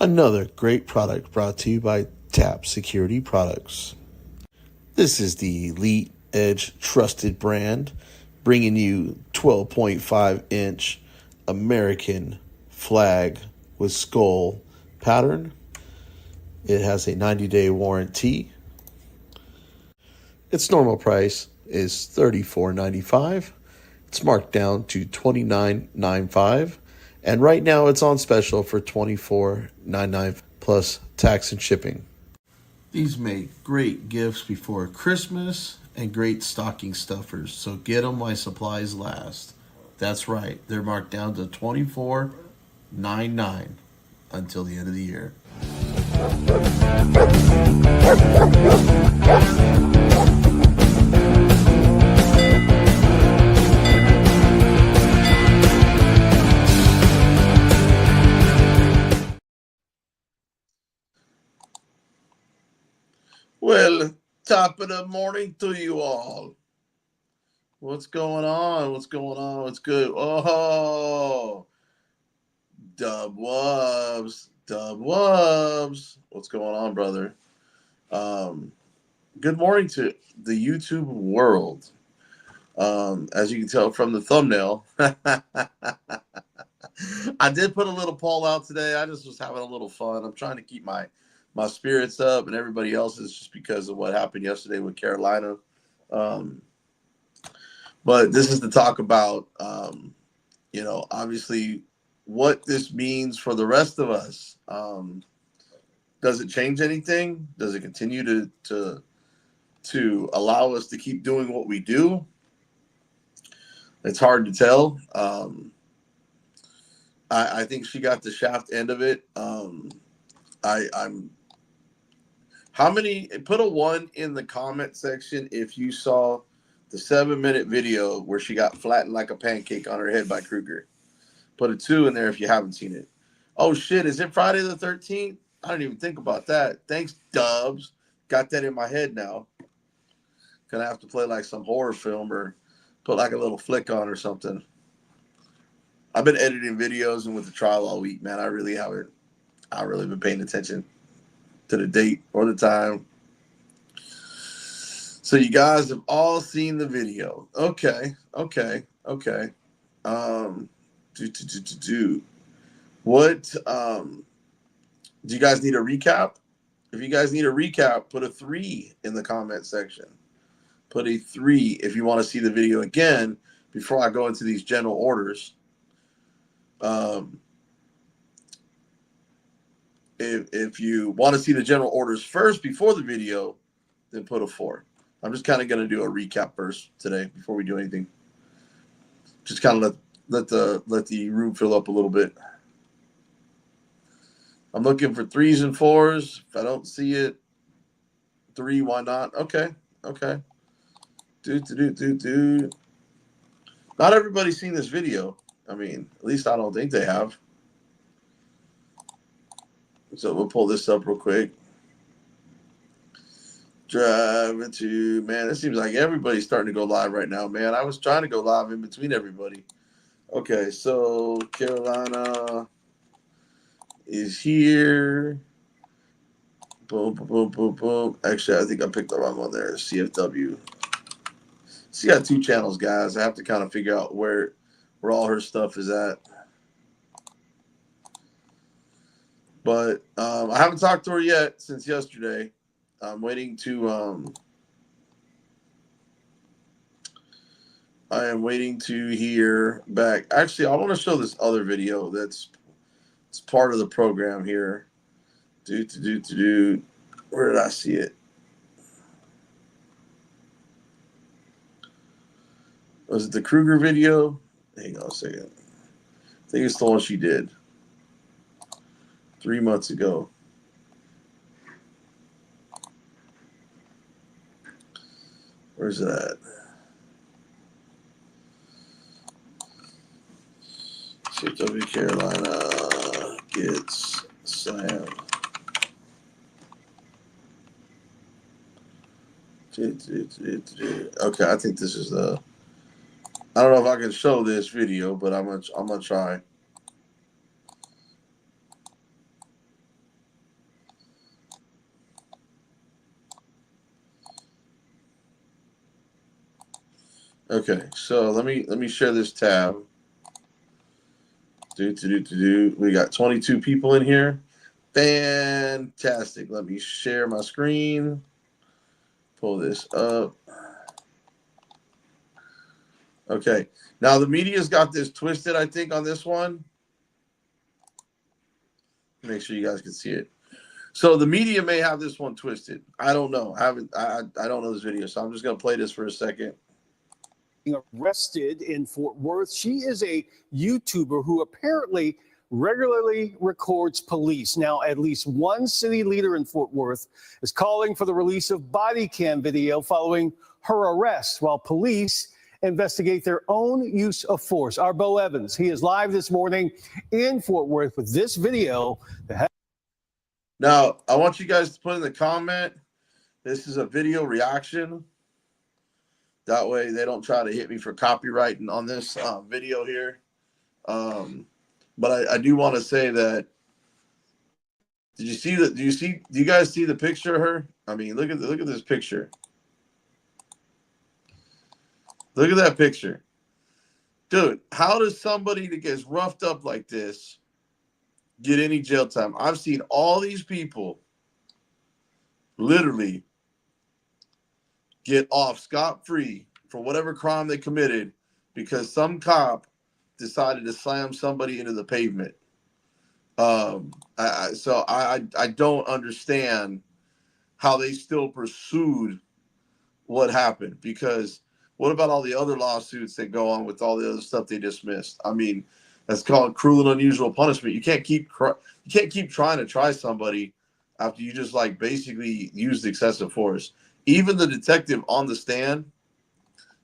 Another great product brought to you by TAP Security Products. This is the Elite Edge trusted brand, bringing you 12.5-inch American flag with skull pattern. It has a 90-day warranty. Its normal price is $34.95. It's marked down to $29.95. And right now it's on special for $24.99 plus tax and shipping. These make great gifts before Christmas and great stocking stuffers. So get them while supplies last. That's right. They're marked down to $24.99 until the end of the year. Well, top of the morning to you all. What's going on? What's going on? What's good? Oh, Dub Wubs. Dub Wubs. What's going on, brother? Good morning to the YouTube world. As you can tell from the thumbnail, I did put a little poll out today. I just was having a little fun. I'm trying to keep my spirits up and everybody else's just because of what happened yesterday with Carolina. But this is to talk about, obviously what this means for the rest of us. Does it change anything? Does it continue to allow us to keep doing what we do? It's hard to tell. I think she got the shaft end of it. How many? Put a 1 in the comment section if you saw the 7-minute video where she got flattened like a pancake on her head by Kruger. Put a 2 in there if you haven't seen it. Oh shit! Is it Friday the 13th? I didn't even think about that. Thanks, Dubs. Got that in my head now. Gonna have to play like some horror film or put like a little flick on or something. I've been editing videos and with the trial all week, man. I really been paying attention to the date or the time. So you guys have all seen the video. Okay. What do you guys need a recap? If you guys need a recap, put a 3 in the comment section. Put a 3 if you want to see the video again before I go into these general orders. If you want to see the general orders first before the video, then put a 4. I'm just kind of going to do a recap first today before we do anything. Just kind of let the room fill up a little bit. I'm looking for 3s and 4s. If I don't see it, 3, why not? Okay. Do. Not everybody's seen this video. I mean, at least I don't think they have. So we'll pull this up real quick. Driving to, man, it seems like everybody's starting to go live right now, man. I was trying to go live in between everybody. Okay, so Carolina is here. Boom. Actually, I think I picked the wrong one there. CFW. She got 2 channels, guys. I have to kind of figure out where all her stuff is at. But I haven't talked to her yet since yesterday. I'm waiting to I am waiting to hear back. Actually, I want to show this other video it's part of the program here. Where did I see it? Was it the Kruger video? Hang on a second. I think it's the one she did 3 months ago. Where's that? CW Carolina gets slammed. Okay, I think this is the. I don't know if I can show this video, but I'm gonna try. Okay, so let me share this tab. We got 22 people in here. Fantastic. Let me share my screen. Pull this up. Okay. Now the media's got this twisted, I think, on this one. Make sure you guys can see it. So the media may have this one twisted. I don't know. I don't know this video, so I'm just gonna play this for a second. Arrested in Fort Worth. She is a YouTuber who apparently regularly records police. Now, at least one city leader in Fort Worth is calling for the release of body cam video following her arrest, while police investigate their own use of force. Our Bo Evans, he is live this morning in Fort Worth with this video. Now, I want you guys to put in the comment, this is a video reaction. That way they don't try to hit me for copywriting on this video here. But I do want to say that, do you guys see the picture of her? I mean, look at this picture. Look at that picture. Dude, how does somebody that gets roughed up like this get any jail time? I've seen all these people literally get off scot-free for whatever crime they committed because some cop decided to slam somebody into the pavement. So I don't understand how they still pursued what happened, because what about all the other lawsuits that go on with all the other stuff they dismissed? I mean, that's called cruel and unusual punishment. You can't keep trying to try somebody after you just like basically used excessive force. Even the detective on the stand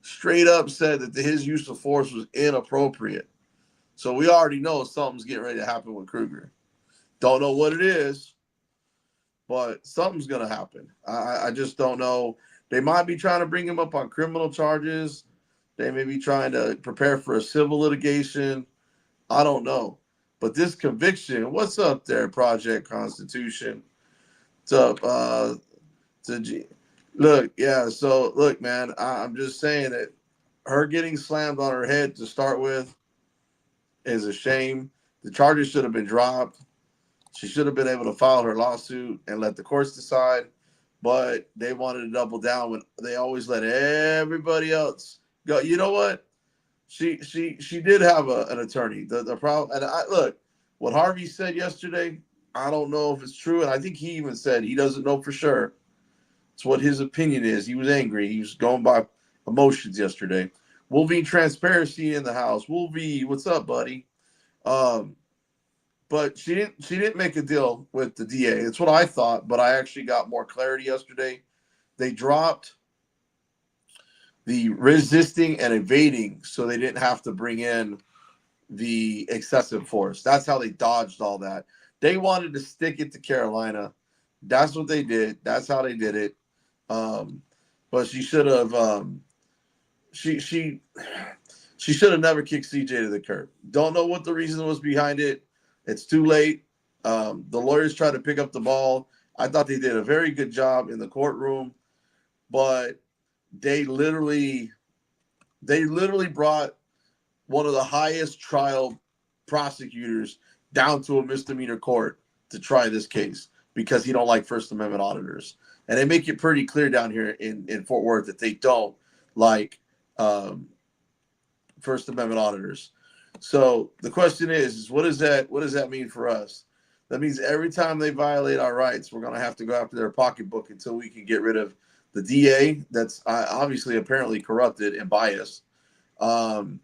straight up said that his use of force was inappropriate. So we already know something's getting ready to happen with Kruger. Don't know what it is, but something's going to happen. I just don't know. They might be trying to bring him up on criminal charges. They may be trying to prepare for a civil litigation. I don't know. But this conviction, what's up there, Project Constitution? What's up? Look, yeah, so look, man, I'm just saying that her getting slammed on her head to start with is a shame. The charges should have been dropped. She should have been able to file her lawsuit and let the courts decide. But they wanted to double down when they always let everybody else go. You know what? She did have an attorney. The problem, and look, what Harvey said yesterday, I don't know if it's true, and I think he even said he doesn't know for sure. It's what his opinion is. He was angry. He was going by emotions yesterday. Wolverine Transparency in the house. Wolverine, what's up, buddy? But she didn't make a deal with the DA. It's what I thought, but I actually got more clarity yesterday. They dropped the resisting and evading so they didn't have to bring in the excessive force. That's how they dodged all that. They wanted to stick it to Carolina. That's what they did. That's how they did it. But she should have she should have never kicked CJ to the curb. Don't know what the reason was behind it. It's too late. The lawyers tried to pick up the ball. I thought they did a very good job in the courtroom, but they literally brought one of the highest trial prosecutors down to a misdemeanor court to try this case because he don't like First Amendment auditors. And they make it pretty clear down here in Fort Worth that they don't like First Amendment auditors. So the question is what does that mean for us? That means every time they violate our rights, we're going to have to go after their pocketbook until we can get rid of the DA that's obviously apparently corrupted and biased. You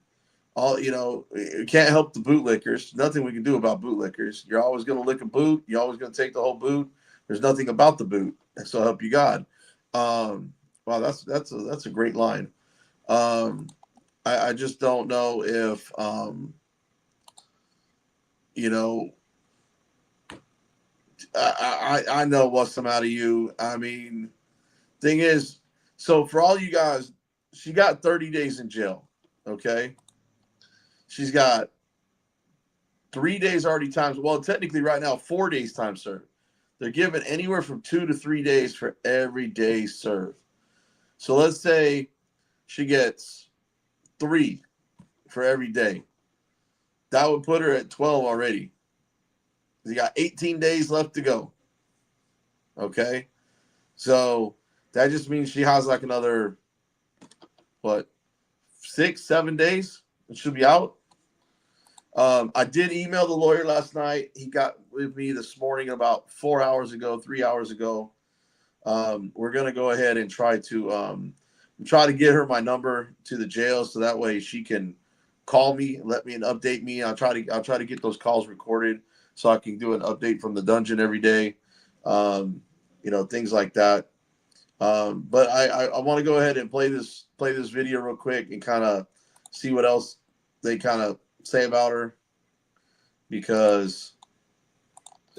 can't help the bootlickers. Nothing we can do about bootlickers. You're always going to lick a boot. You're always going to take the whole boot. There's nothing about the boot. So help you God. Wow, that's a great line. I just don't know if I know what's come out of you. I mean, thing is, so for all you guys, she got 30 days in jail. Okay. She's got 3 days already times. Well, technically right now, 4 days time served. They're given anywhere from 2 to 3 days for every day served. So let's say she gets 3 for every day. That would put her at 12 already. You got 18 days left to go. Okay? So that just means she has like another, what, 6, 7 days? It should be out. I did email the lawyer last night. He got with me this morning about 4 hours ago, 3 hours ago. We're going to go ahead and try to get her my number to the jail so that way she can call me, let me and update me. I'll try to get those calls recorded so I can do an update from the dungeon every day. Things like that. But I want to go ahead and play this video real quick and kind of see what else they kind of say about her, because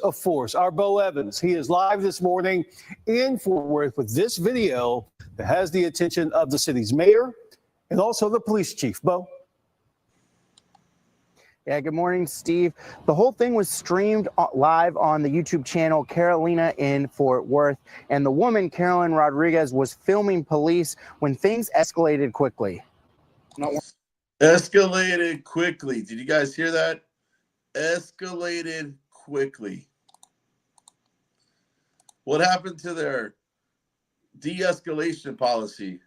of force. Our Bo Evans, he is live this morning in Fort Worth with this video that has the attention of the city's mayor and also the police chief. Bo? Yeah, good morning, Steve. The whole thing was streamed live on the YouTube channel Carolina in Fort Worth, and the woman, Carolyn Rodriguez, was filming police when things escalated quickly. Escalated quickly. Did you guys hear that? Escalated quickly. What happened to their de-escalation policy?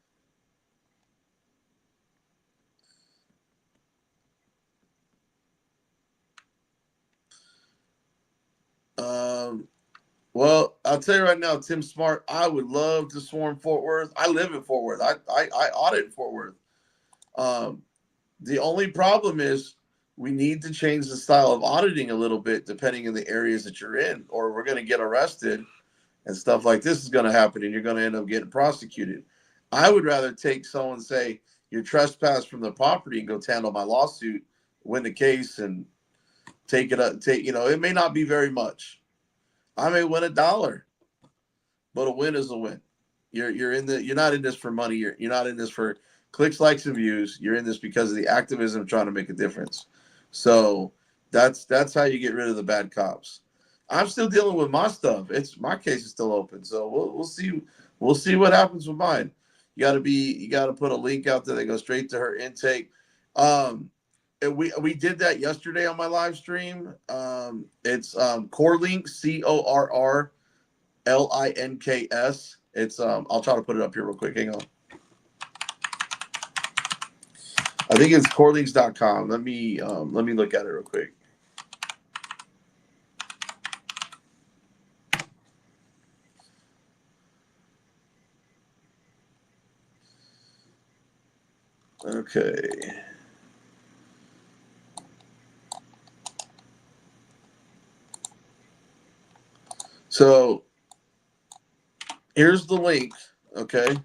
Well, I'll tell you right now, Tim Smart, I would love to swarm Fort Worth. I live in Fort Worth. I audit in Fort Worth. The only problem is we need to change the style of auditing a little bit depending on the areas that you're in, or we're going to get arrested and stuff like this is going to happen, and you're going to end up getting prosecuted. I would rather take someone say you're trespassed from the property and go handle my lawsuit, win the case, and take it up. It may not be very much. I may win $1, but a win is a win. You're not in this for money. You're not in this for clicks, likes, and views. You're in this because of the activism trying to make a difference. So that's how you get rid of the bad cops. I'm still dealing with my stuff. My case is still open. So we'll see. We'll see what happens with mine. You got to put a link out there that goes straight to her intake. We did that yesterday on my live stream. It's CorrLinks, CorrLinks. It's I'll try to put it up here real quick. Hang on. I think it's corrlinks.com. Let me look at it real quick. Okay. So here's the link, okay?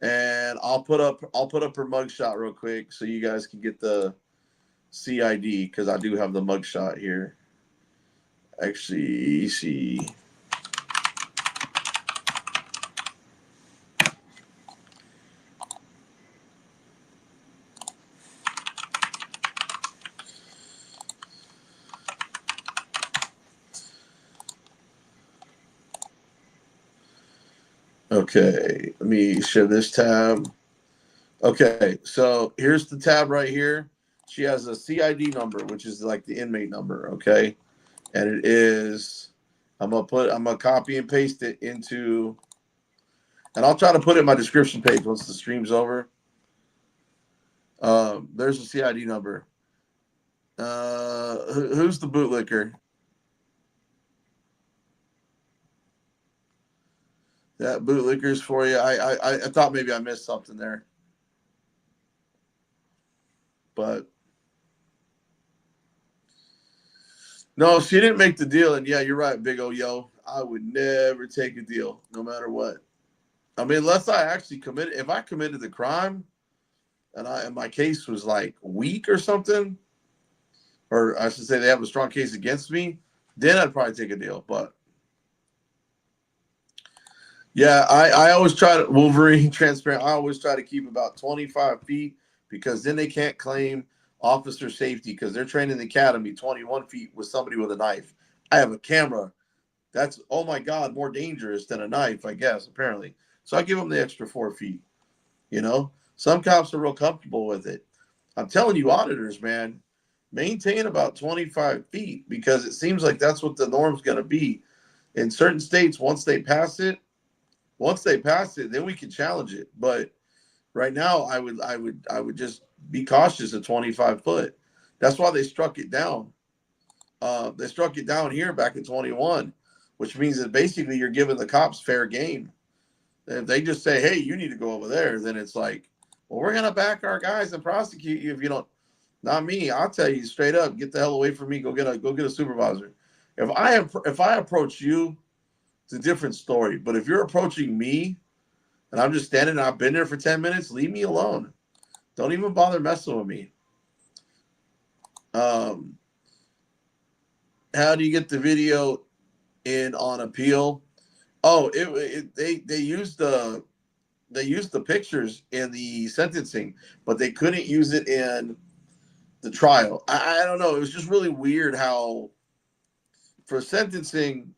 And I'll put up her mugshot real quick so you guys can get the CID, because I do have the mugshot here. Actually, see. Okay, let me share this tab. Okay, so here's the tab right here. She has a CID number, which is like the inmate number, okay? And it is, I'm gonna copy and paste it into, and I'll try to put it in my description page once the stream's over. There's a CID number. Who's the bootlicker? That bootlicker's for you. I thought maybe I missed something there, but no, she didn't make the deal. And yeah, you're right, big O yo. I would never take a deal, no matter what. I mean, unless I actually committed. If I committed the crime, and my case was like weak or something, or I should say they have a strong case against me, then I'd probably take a deal. But yeah, I always try to Wolverine transparent. I always try to keep about 25 feet, because then they can't claim officer safety, because they're trained in the academy 21 feet with somebody with a knife. I have a camera. That's, oh my God, more dangerous than a knife, I guess, apparently. So I give them the extra 4 feet, Some cops are real comfortable with it. I'm telling you, auditors, man, maintain about 25 feet because it seems like that's what the norm's going to be. In certain states, once they pass it, then we can challenge it. But right now, I would just be cautious at 25 foot. That's why they struck it down. They struck it down here back in 21, which means that basically you're giving the cops fair game. If they just say, "Hey, you need to go over there," then it's like, "Well, we're gonna back our guys and prosecute you if you don't." Not me. I'll tell you straight up, get the hell away from me. Go get a supervisor. If I approach you, it's a different story. But if you're approaching me and I'm just standing and I've been there for 10 minutes, leave me alone. Don't even bother messing with me. How do you get the video in on appeal? Oh, they used the pictures in the sentencing, but they couldn't use it in the trial. I don't know. It was just really weird how for sentencing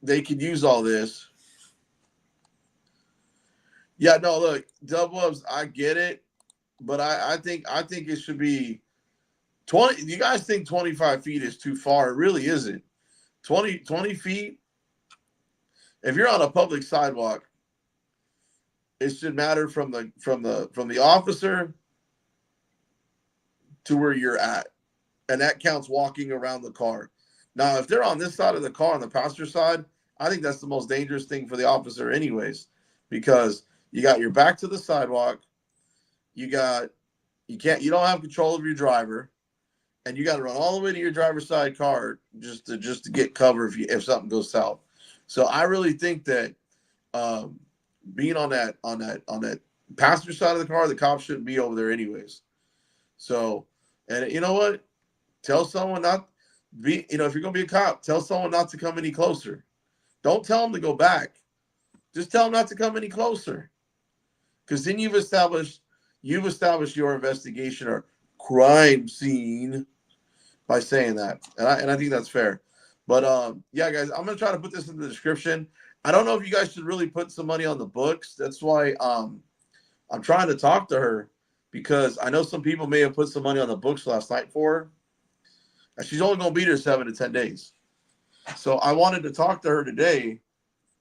they could use all this. Yeah, no, look, Dub Wubs, I get it, but I think it should be 20. You guys think 25 feet is too far? It really isn't. 20 feet. If you're on a public sidewalk, it should matter from the officer to where you're at, and that counts walking around the car. Now, if they're on this side of the car, on the passenger side, I think that's the most dangerous thing for the officer, anyways, because you got your back to the sidewalk, you don't have control of your driver, and you got to run all the way to your driver's side car just to get cover if something goes south. So I really think that being on that passenger side of the car, the cops shouldn't be over there anyways. So, and you know what? Tell someone not be. If you're gonna be a cop, tell someone not to come any closer. Don't tell them to go back. Just tell them not to come any closer. Because then you've established your investigation or crime scene by saying that, and I think that's fair. But yeah, guys, I'm gonna try to put this in the description. I don't know if you guys should really put some money on the books. That's why I'm trying to talk to her because I know some people may have put some money on the books last night for her. And she's only gonna be there 7 to 10 days. So I wanted to talk to her today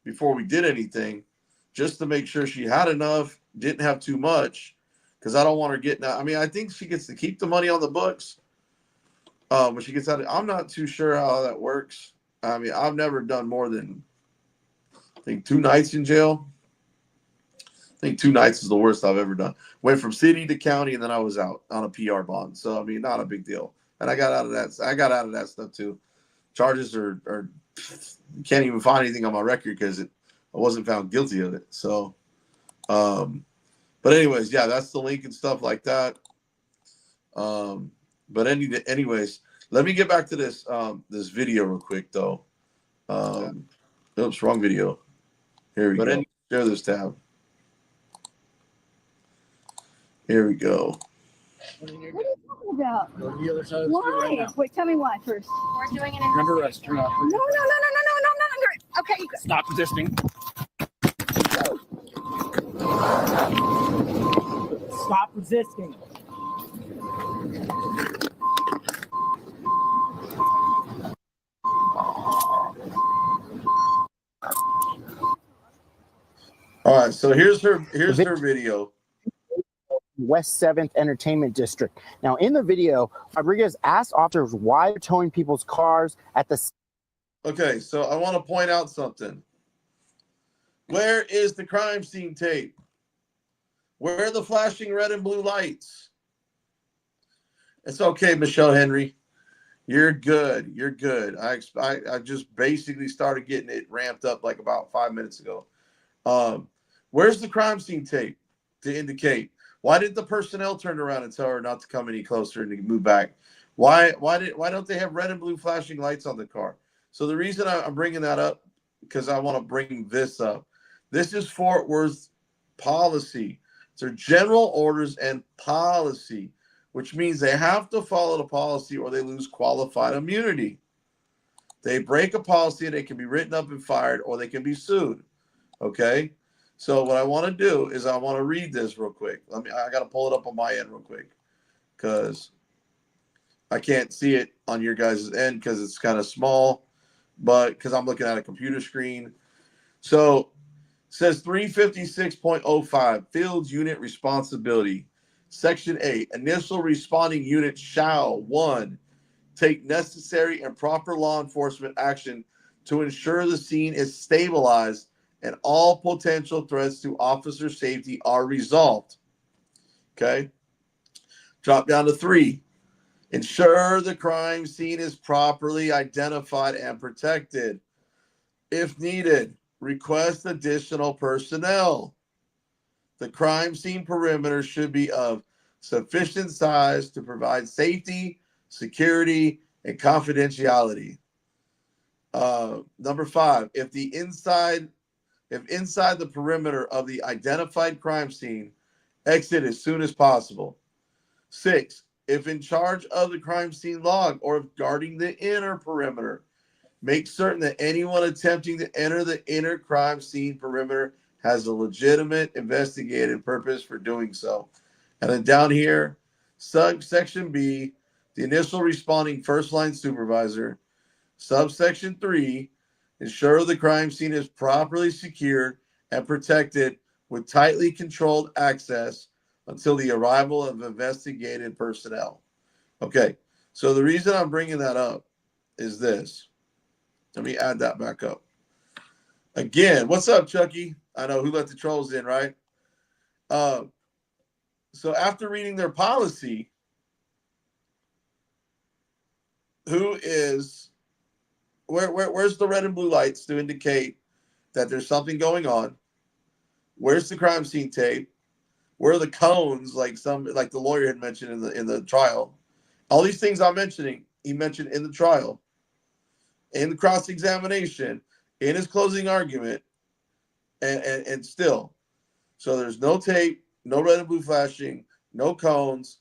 before we did anything, just to make sure she had enough, didn't have too much, because I don't want her getting out. I mean, I think she gets to keep the money on the books when she gets out. I'm not too sure how that works. I mean, I've never done more than, I think, 2 nights in jail. I think 2 nights is the worst I've ever done. Went from city to county, and then I was out on a PR bond. So, I mean, not a big deal. And I got out of that. I got out of that stuff, too. Charges are you can't even find anything on my record because I wasn't found guilty of it. So, but anyways, yeah, that's the link and stuff like that. But anyways, let me get back to this this video real quick though. Oops, wrong video. Here we go. Share this tab. Here we go. What are you talking about? Go to the other side of the street right now. Wait, tell me why first. We're doing it in under arrest. Turn off. No, not under it. Okay, you go. Stop resisting. Stop resisting. All right, so here's her video. West 7th Entertainment District. Now, in the video, Rodriguez asked officers why they're towing people's cars at the... Okay, so I want to point out something. Where is the crime scene tape? Where are the flashing red and blue lights? It's okay, Michelle Henry. You're good. You're good. I just basically started getting it ramped up like about 5 minutes ago. Where's the crime scene tape to indicate? Why did the personnel turn around and tell her not to come any closer and to move back? Why don't they have red and blue flashing lights on the car? So the reason I'm bringing that up, because I want to bring this up. This is Fort Worth policy. It's their general orders and policy, which means they have to follow the policy or they lose qualified immunity. They break a policy, they can be written up and fired, or they can be sued. Okay? So what I want to do is I want to read this real quick. I got to pull it up on my end real quick because I can't see it on your guys' end because it's kind of small, but because I'm looking at a computer screen. So it says 356.05 Field Unit Responsibility. Section 8, initial responding unit shall 1. Take necessary and proper law enforcement action to ensure the scene is stabilized and all potential threats to officer safety are resolved. Okay. Drop down to 3. Ensure the crime scene is properly identified and protected. If needed, request additional personnel. The crime scene perimeter should be of sufficient size to provide safety, security, and confidentiality. Number 5, if inside the perimeter of the identified crime scene, exit as soon as possible. 6, if in charge of the crime scene log or if guarding the inner perimeter, make certain that anyone attempting to enter the inner crime scene perimeter has a legitimate investigative purpose for doing so. And then down here, subsection B, the initial responding first line supervisor. Subsection 3, ensure the crime scene is properly secured and protected with tightly controlled access until the arrival of investigative personnel. Okay, so the reason I'm bringing that up is this. Let me add that back up. Again, what's up, Chucky? I know who let the trolls in, right? So after reading their policy, where's the red and blue lights to indicate that there's something going on? Where's the crime scene tape? Where are the cones, like the lawyer had mentioned in the trial? All these things I'm mentioning, he mentioned in the trial, in the cross-examination, in his closing argument, and still. So there's no tape, no red and blue flashing, no cones.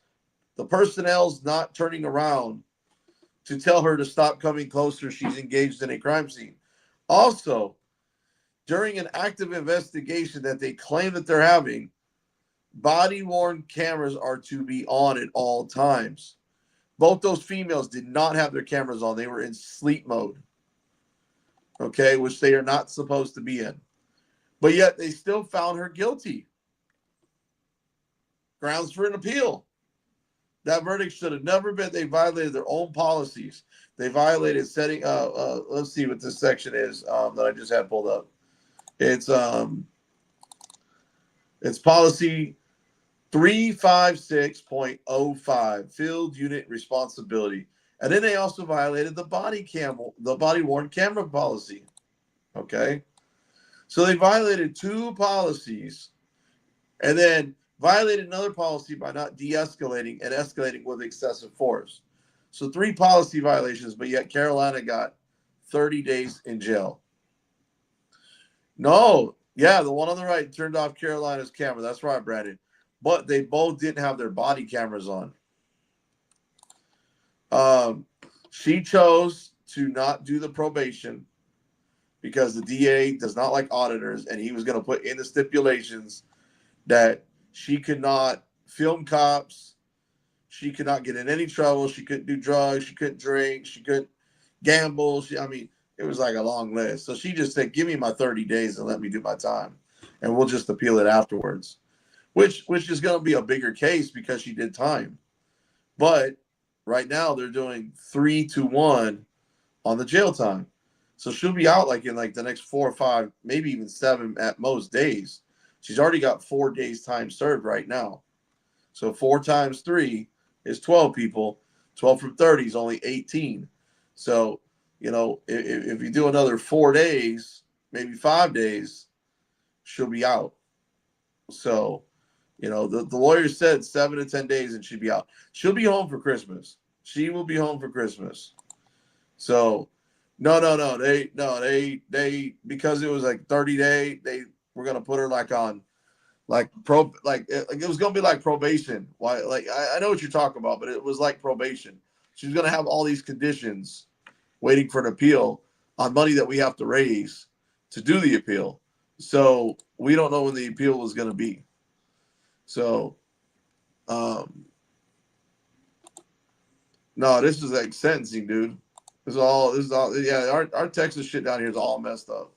The personnel's not turning around to tell her to stop coming closer. She's engaged in a crime scene. Also, during an active investigation that they claim that they're having, body-worn cameras are to be on at all times. Both those females did not have their cameras on. They were in sleep mode, okay, which they are not supposed to be in. But yet they still found her guilty. Grounds for an appeal. That verdict should have never been. They violated their own policies. They violated setting. Let's see what this section is that I just had pulled up. It's policy 356.05 field unit responsibility, and then they also violated the body worn camera policy. Okay, so they violated 2 policies, and then violated another policy by not de-escalating and escalating with excessive force. So 3 policy violations, but yet Carolina got 30 days in jail. No, yeah, the one on the right turned off Carolina's camera. That's right, Brandon. But they both didn't have their body cameras on. She chose to not do the probation because the DA does not like auditors, and he was going to put in the stipulations that she could not film cops, she could not get in any trouble, she couldn't do drugs, she couldn't drink, she couldn't gamble. It was like a long list. So she just said, give me my 30 days and let me do my time, and we'll just appeal it afterwards, which is going to be a bigger case because she did time. But right now they're doing 3-1 on the jail time. So she'll be out in the next 4 or 5, maybe even 7 at most days. She's already got 4 days time served right now. So 4 times 3 is 12 people. 12 from 30 is only 18. So, if you do another 4 days, maybe 5 days, she'll be out. So, the lawyer said 7 to 10 days and she'd be out. She'll be home for Christmas. She will be home for Christmas. So, no. They because it was 30 day, they were gonna put her it was gonna be like probation. Why? I know what you're talking about, but it was like probation. She's gonna have all these conditions waiting for an appeal on money that we have to raise to do the appeal. So we don't know when the appeal is going to be. So, no, this is like sentencing, dude. This is all. Yeah, our Texas shit down here is all messed up.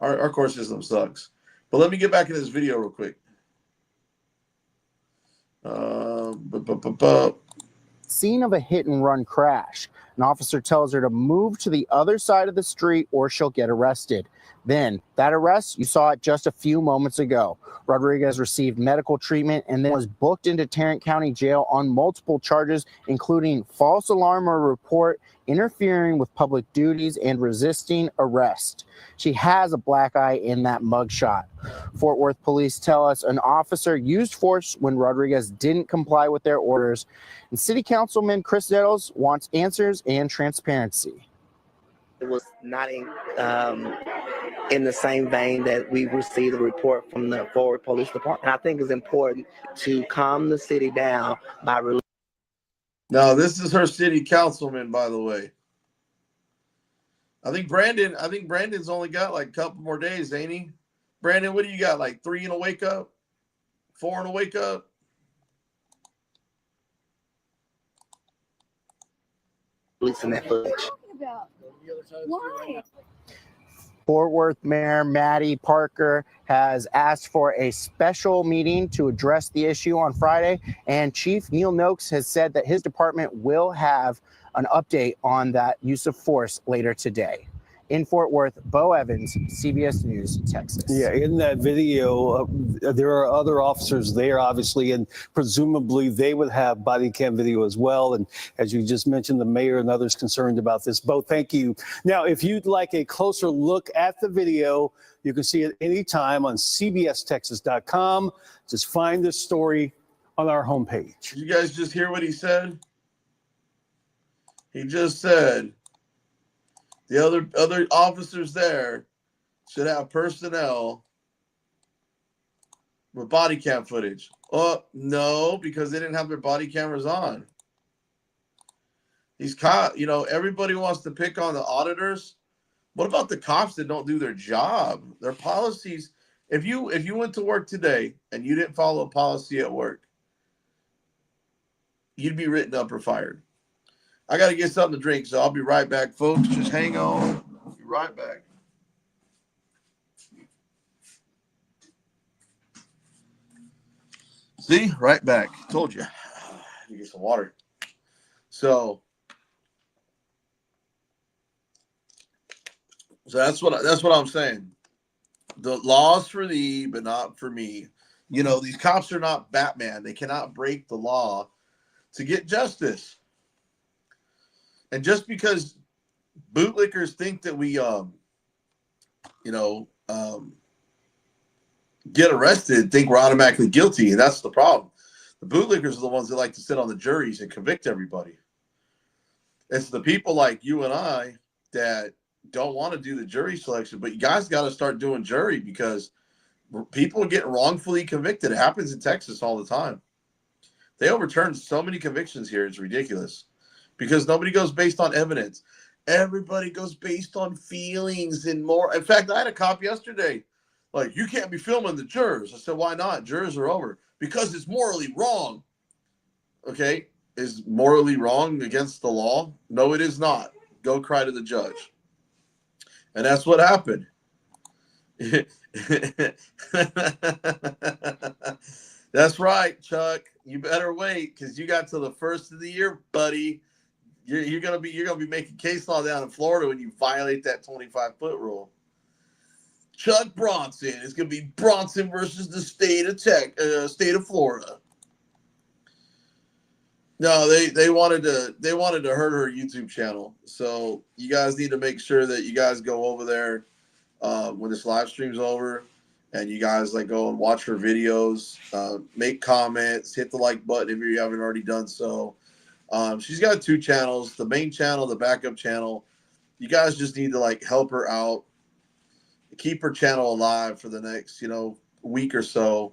Our court system sucks. But let me get back in this video real quick. Scene of a hit and run crash. An officer tells her to move to the other side of the street or she'll get arrested. Then that arrest, you saw it just a few moments ago. Rodriguez received medical treatment and then was booked into Tarrant County Jail on multiple charges, including false alarm or report, interfering with public duties, and resisting arrest. She has a black eye in that mugshot. Fort Worth police tell us an officer used force when Rodriguez didn't comply with their orders. And City Councilman Chris Zettles wants answers and transparency. It was not in the same vein that we received a report from the Fort Worth Police Department. I think it's important to calm the city down by Now, this is her city councilman, by the way. I think Brandon's only got like a couple more days, ain't he? Brandon, what do you got? Like 3 in a wake up? 4 in a wake up? releasing that footage. Why? Fort Worth Mayor Maddie Parker has asked for a special meeting to address the issue on Friday, and Chief Neil Noakes has said that his department will have an update on that use of force later today. In Fort Worth, Bo Evans, CBS News, Texas. Yeah, in that video, there are other officers there, obviously, and presumably they would have body cam video as well. And as you just mentioned, the mayor and others concerned about this. Bo, thank you. Now, if you'd like a closer look at the video, you can see it anytime on cbstexas.com. Just find this story on our homepage. You guys just hear what he said? He just said the other officers there should have personnel with body cam footage. Oh, no, because they didn't have their body cameras on. These cops, everybody wants to pick on the auditors. What about the cops that don't do their job? Their policies. If you went to work today and you didn't follow a policy at work, you'd be written up or fired. I got to get something to drink, so I'll be right back, folks. Just hang on. I'll be right back. See? Right back. Told you. You get some water. So that's what I'm saying. The law's for thee, but not for me. These cops are not Batman. They cannot break the law to get justice. And just because bootlickers think that we, get arrested, think we're automatically guilty, and that's the problem. The bootlickers are the ones that like to sit on the juries and convict everybody. It's the people like you and I that don't want to do the jury selection, but you guys got to start doing jury because people get wrongfully convicted. It happens in Texas all the time. They overturn so many convictions here, it's ridiculous. Because nobody goes based on evidence. Everybody goes based on feelings and more. In fact, I had a cop yesterday. Like, you can't be filming the jurors. I said, why not? Jurors are over. Because it's morally wrong. Okay? Is morally wrong against the law? No, it is not. Go cry to the judge. And that's what happened. That's right, Chuck. You better wait because you got to the first of the year, buddy. You're gonna be making case law down in Florida when you violate that 25-foot rule. Chuck Bronson. It's gonna be Bronson versus the state of Florida. No, they wanted to hurt her YouTube channel. So you guys need to make sure that you guys go over there when this live stream's over, and you guys go and watch her videos, make comments, hit the like button if you haven't already done so. She's got 2 channels, the main channel, the backup channel. You guys just need to help her out, keep her channel alive for the next, week or so.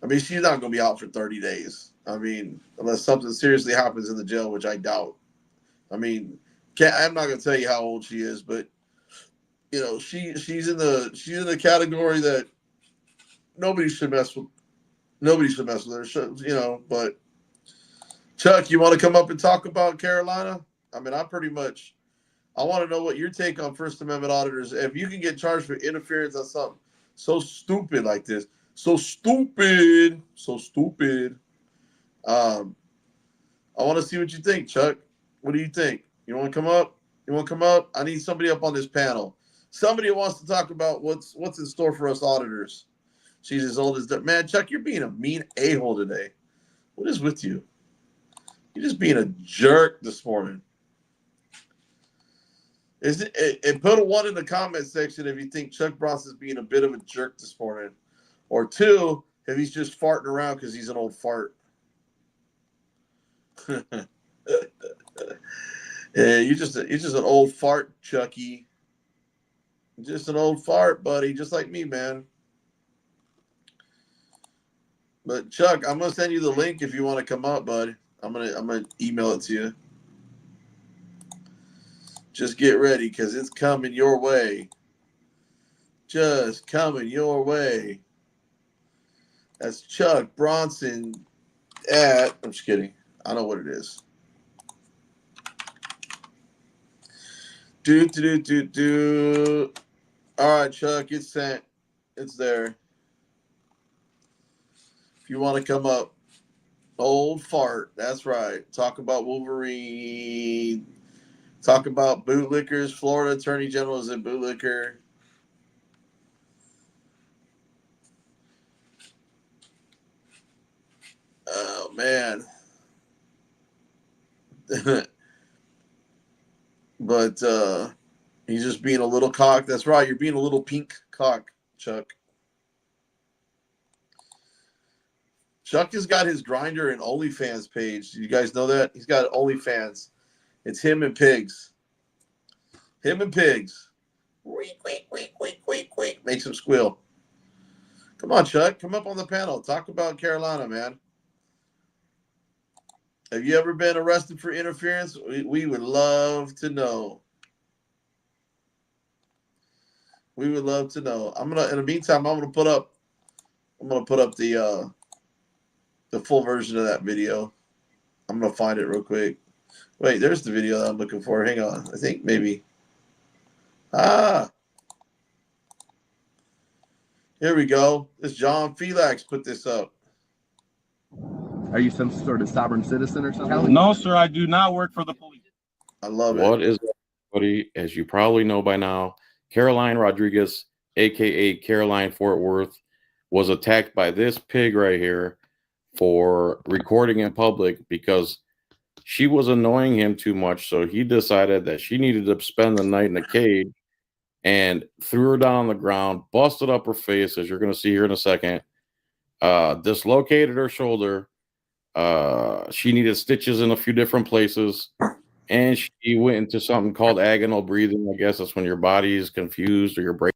I mean, she's not going to be out for 30 days. I mean, unless something seriously happens in the jail, which I doubt. I mean, I'm not going to tell you how old she is, but she's in the category that nobody should mess with her. You know, but Chuck, you want to come up and talk about Carolina? I mean, I want to know what your take on First Amendment auditors. If you can get charged for interference on something so stupid like this, so stupid. I want to see what you think, Chuck. What do you think? You want to come up? I need somebody up on this panel. Somebody who wants to talk about what's in store for us auditors. She's as old as that. Man, Chuck, you're being a mean a-hole today. What is with you? You're just being a jerk this morning. And put a 1 in the comment section if you think Chuck Bronson is being a bit of a jerk this morning. Or 2, if he's just farting around because he's an old fart. Yeah, you're just an old fart, Chucky. Just an old fart, buddy, just like me, man. But Chuck, I'm gonna send you the link if you want to come up, bud. I'm gonna email it to you. Just get ready because it's coming your way. Just coming your way. That's Chuck Bronson at. I'm just kidding. I know what it is. Do. All right, Chuck, it's sent. It's there. If you want to come up, old fart. That's right. Talk about Wolverine. Talk about bootlickers. Florida Attorney General is a bootlicker. Oh man. But he's just being a little cock. That's right. You're being a little pink cock, Chuck. Chuck has got his Grinder and OnlyFans page. You guys know that? He's got OnlyFans. It's him and pigs. Him and pigs. Week. Makes him squeal. Come on, Chuck. Come up on the panel. Talk about Carolina, man. Have you ever been arrested for interference? We would love to know. We would love to know. In the meantime, I'm gonna put up the full version of that video. I'm gonna find it real quick. Wait, there's the video that I'm looking for. Hang on. I think maybe. Here we go. This John Felix put this up. Are you some sort of sovereign citizen or something? No, sir, I do not work for the police. I love it. What is up, everybody? As you probably know by now, Caroline Rodriguez, aka Caroline Fort Worth, was attacked by this pig right here for recording in public because she was annoying him too much. So he decided that she needed to spend the night in a cage and threw her down on the ground, busted up her face, as you're going to see here in a second, dislocated her shoulder. She needed stitches in a few different places, and she went into something called agonal breathing. I guess that's when your body is confused or your brain.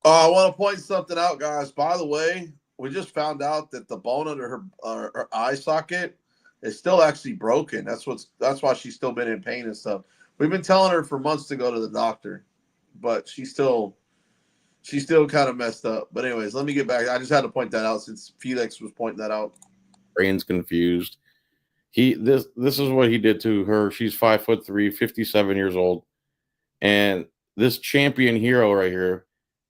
I want to point something out, guys. By the way, we just found out that the bone under her eye socket is still actually broken. That's why she's still been in pain and stuff. We've been telling her for months to go to the doctor, but she's still kind of messed up. But anyways, let me get back. I just had to point that out since Felix was pointing that out. Brain's confused. This is what he did to her. She's 5'3", 57 years old, and this champion hero right here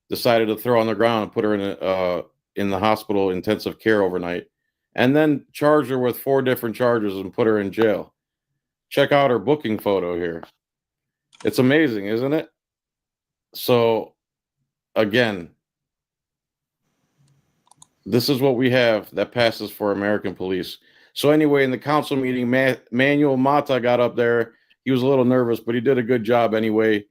decided to throw her on the ground and put her in the hospital intensive care overnight, and then charged her with 4 different charges and put her in jail. Check out her booking photo here. It's amazing, isn't it? So, again, this is what we have that passes for American police. So anyway, in the council meeting, Manuel Mata got up there. He was a little nervous, but he did a good job anyway.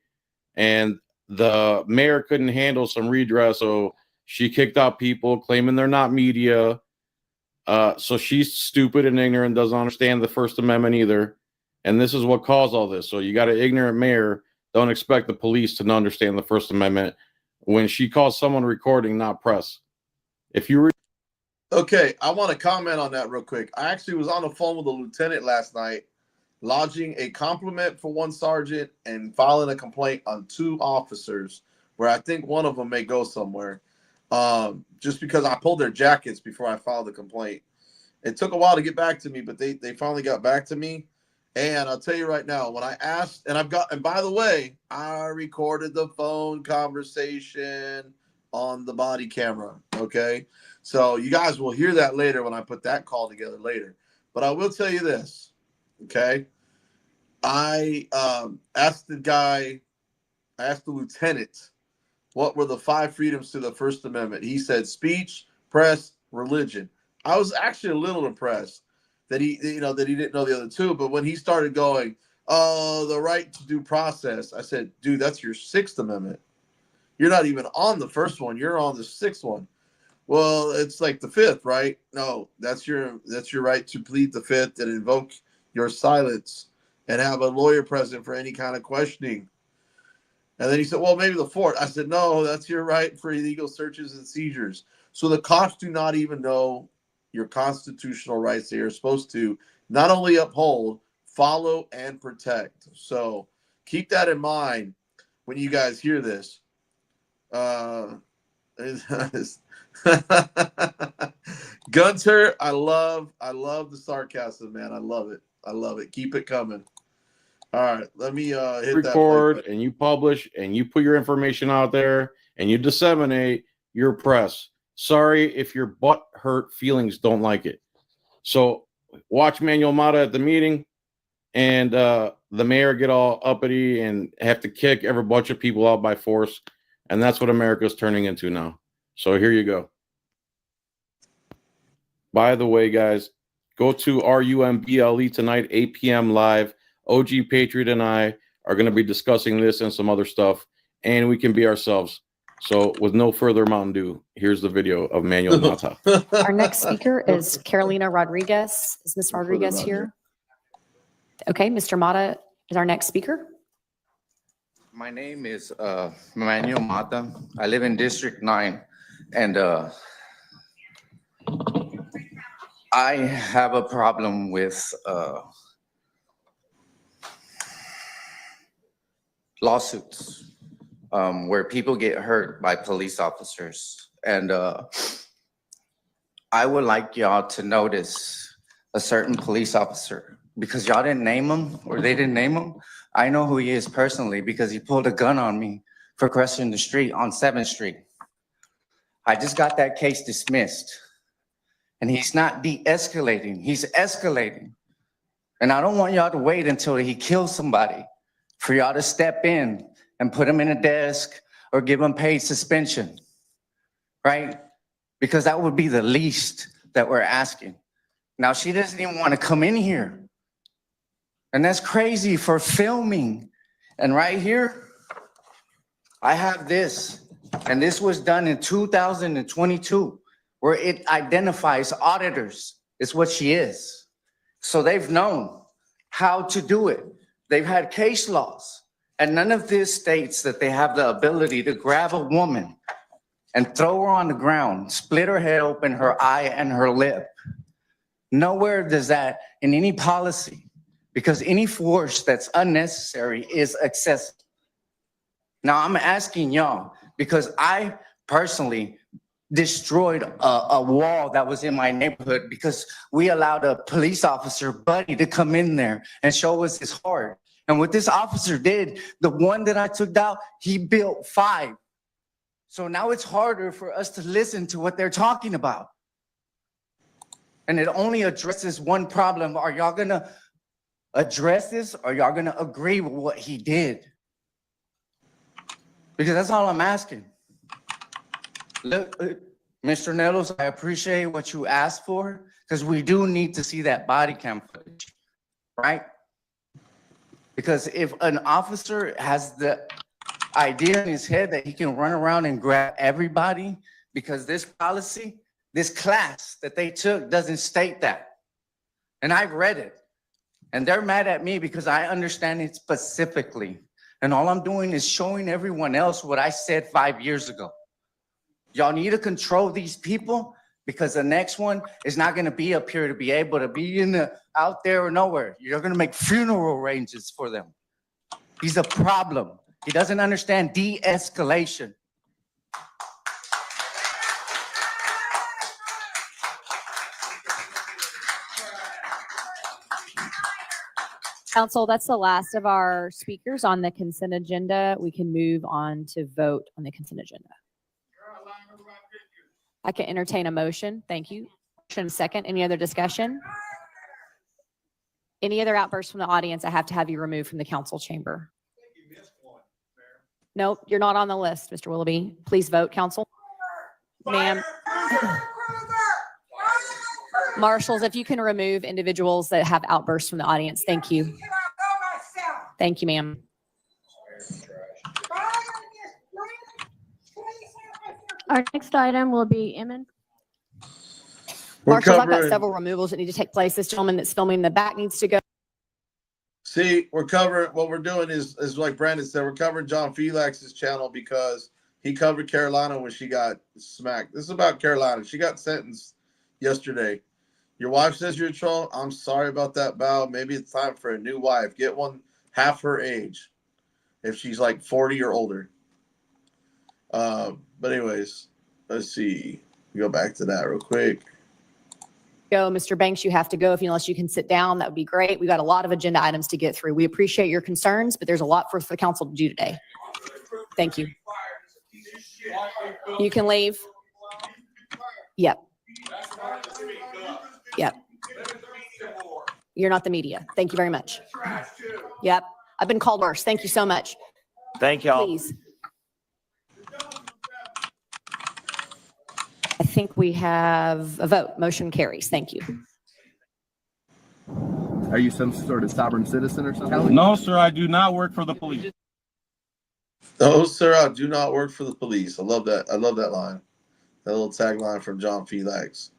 And the mayor couldn't handle some redress, so she kicked out people claiming they're not media. So she's stupid and ignorant, doesn't understand the First Amendment either. And this is what caused all this. So you got an ignorant mayor. Don't expect the police to not understand the First Amendment when she calls someone recording, not press. If you Okay, I want to comment on that real quick. I actually was on the phone with a lieutenant last night, lodging a compliment for one sergeant and filing a complaint on 2 officers, where I think one of them may go somewhere. just because I pulled their jackets before I filed the complaint. It took a while to get back to me, but they finally got back to me. And I'll tell you right now, when I asked, and by the way, I recorded the phone conversation on the body camera. Okay. So you guys will hear that later when I put that call together later. But I will tell you this. Okay. I asked the lieutenant, what were the 5 freedoms to the First Amendment? He said speech, press, religion. I was actually a little impressed that he didn't know the other 2. But when he started going, oh, the right to due process, I said, dude, that's your 6th Amendment. You're not even on the first one. You're on the 6th one. Well, it's like the 5th, right? No, that's your right to plead the 5th and invoke your silence and have a lawyer present for any kind of questioning. And then he said, well, maybe the 4th. I said, no, that's your right for illegal searches and seizures. So the cops do not even know your constitutional rights. They are supposed to not only uphold, follow, and protect. So keep that in mind when you guys hear this. Gunter, I love the sarcasm, man. I love it. Keep it coming. All right, let me hit record that and you publish and you put your information out there and you disseminate your press. Sorry if your butt hurt feelings don't like it. So watch Manuel Mata at the meeting and the mayor get all uppity and have to kick every bunch of people out by force. And that's what America's turning into now. So here you go. By the way, guys, go to RUMBLE tonight, 8 p.m. live. OG Patriot and I are going to be discussing this and some other stuff, and we can be ourselves. So with no further Mountain Dew, here's the video of Manuel Mata. Our next speaker is Carolina Rodriguez. Is Ms. Rodriguez here? Okay, Mr. Mata is our next speaker. My name is Manuel Mata. I live in District 9, and I have a problem with lawsuits where people get hurt by police officers. And I would like y'all to notice a certain police officer, because y'all didn't name him or they didn't name him. I know who he is personally because he pulled a gun on me for crossing the street on 7th Street. I just got that case dismissed. And he's not de-escalating, he's escalating. And I don't want y'all to wait until he kills somebody for y'all to step in and put him in a desk or give him paid suspension, right? Because that would be the least that we're asking. Now, she doesn't even want to come in here. And that's crazy for filming. And right here, I have this, and this was done in 2022, where it identifies auditors. It's what she is. So they've known how to do it. They've had case laws, and none of this states that they have the ability to grab a woman and throw her on the ground, split her head open, her eye and her lip. Nowhere does that in any policy, because any force that's unnecessary is excessive. Now I'm asking y'all, because I personally destroyed a wall that was in my neighborhood because we allowed a police officer, Buddy, to come in there and show us his heart. And what this officer did, the one that I took out, he built 5. So now it's harder for us to listen to what they're talking about. And it only addresses one problem. Are y'all gonna address this, or y'all gonna agree with what he did? Because that's all I'm asking. Look, Mr. Nettles, I appreciate what you asked for, because we do need to see that body cam footage, right? Because if an officer has the idea in his head that he can run around and grab everybody, because this policy, this class that they took doesn't state that. And I've read it. And they're mad at me because I understand it specifically. And all I'm doing is showing everyone else what I said 5 years ago. Y'all need to control these people, because the next one is not gonna be up here to be able to be out there or nowhere. You're gonna make funeral arrangements for them. He's a problem. He doesn't understand de-escalation. Council, that's the last of our speakers on the consent agenda. We can move on to vote on the consent agenda. I can entertain a motion. Thank you. Motion second. Any other discussion? Any other outbursts from the audience? I have to have you removed from the council chamber. Nope, you're not on the list, Mr. Willoughby. Please vote, council. Ma'am. Marshals, if you can remove individuals that have outbursts from the audience. Thank you. Thank you, ma'am. Our next item will be Emmons. Marshals, I've got several removals that need to take place. This gentleman that's filming in the back needs to go. See, we're covering, what we're doing is like Brandon said, we're covering John Felix's channel because he covered Carolina when she got smacked. This is about Carolina. She got sentenced yesterday. Your wife says you're a troll. I'm sorry about that, Val. Maybe it's time for a new wife. Get one half her age if she's like 40 or older. But anyways, let's see. Go back to that real quick. Go, Mr. Banks, you have to go. Unless you can sit down, that would be great. We got a lot of agenda items to get through. We appreciate your concerns, but there's a lot for the council to do today. Thank you. You can leave. Yep. Yep. You're not the media. Thank you very much. Yep. I've been called worse. Thank you so much. Thank y'all. Please. I think we have a vote. Motion carries. Thank you. Are you some sort of sovereign citizen or something? No, sir, I do not work for the police. No, sir, I do not work for the police. I love that. I love that line. That little tagline from John Felix.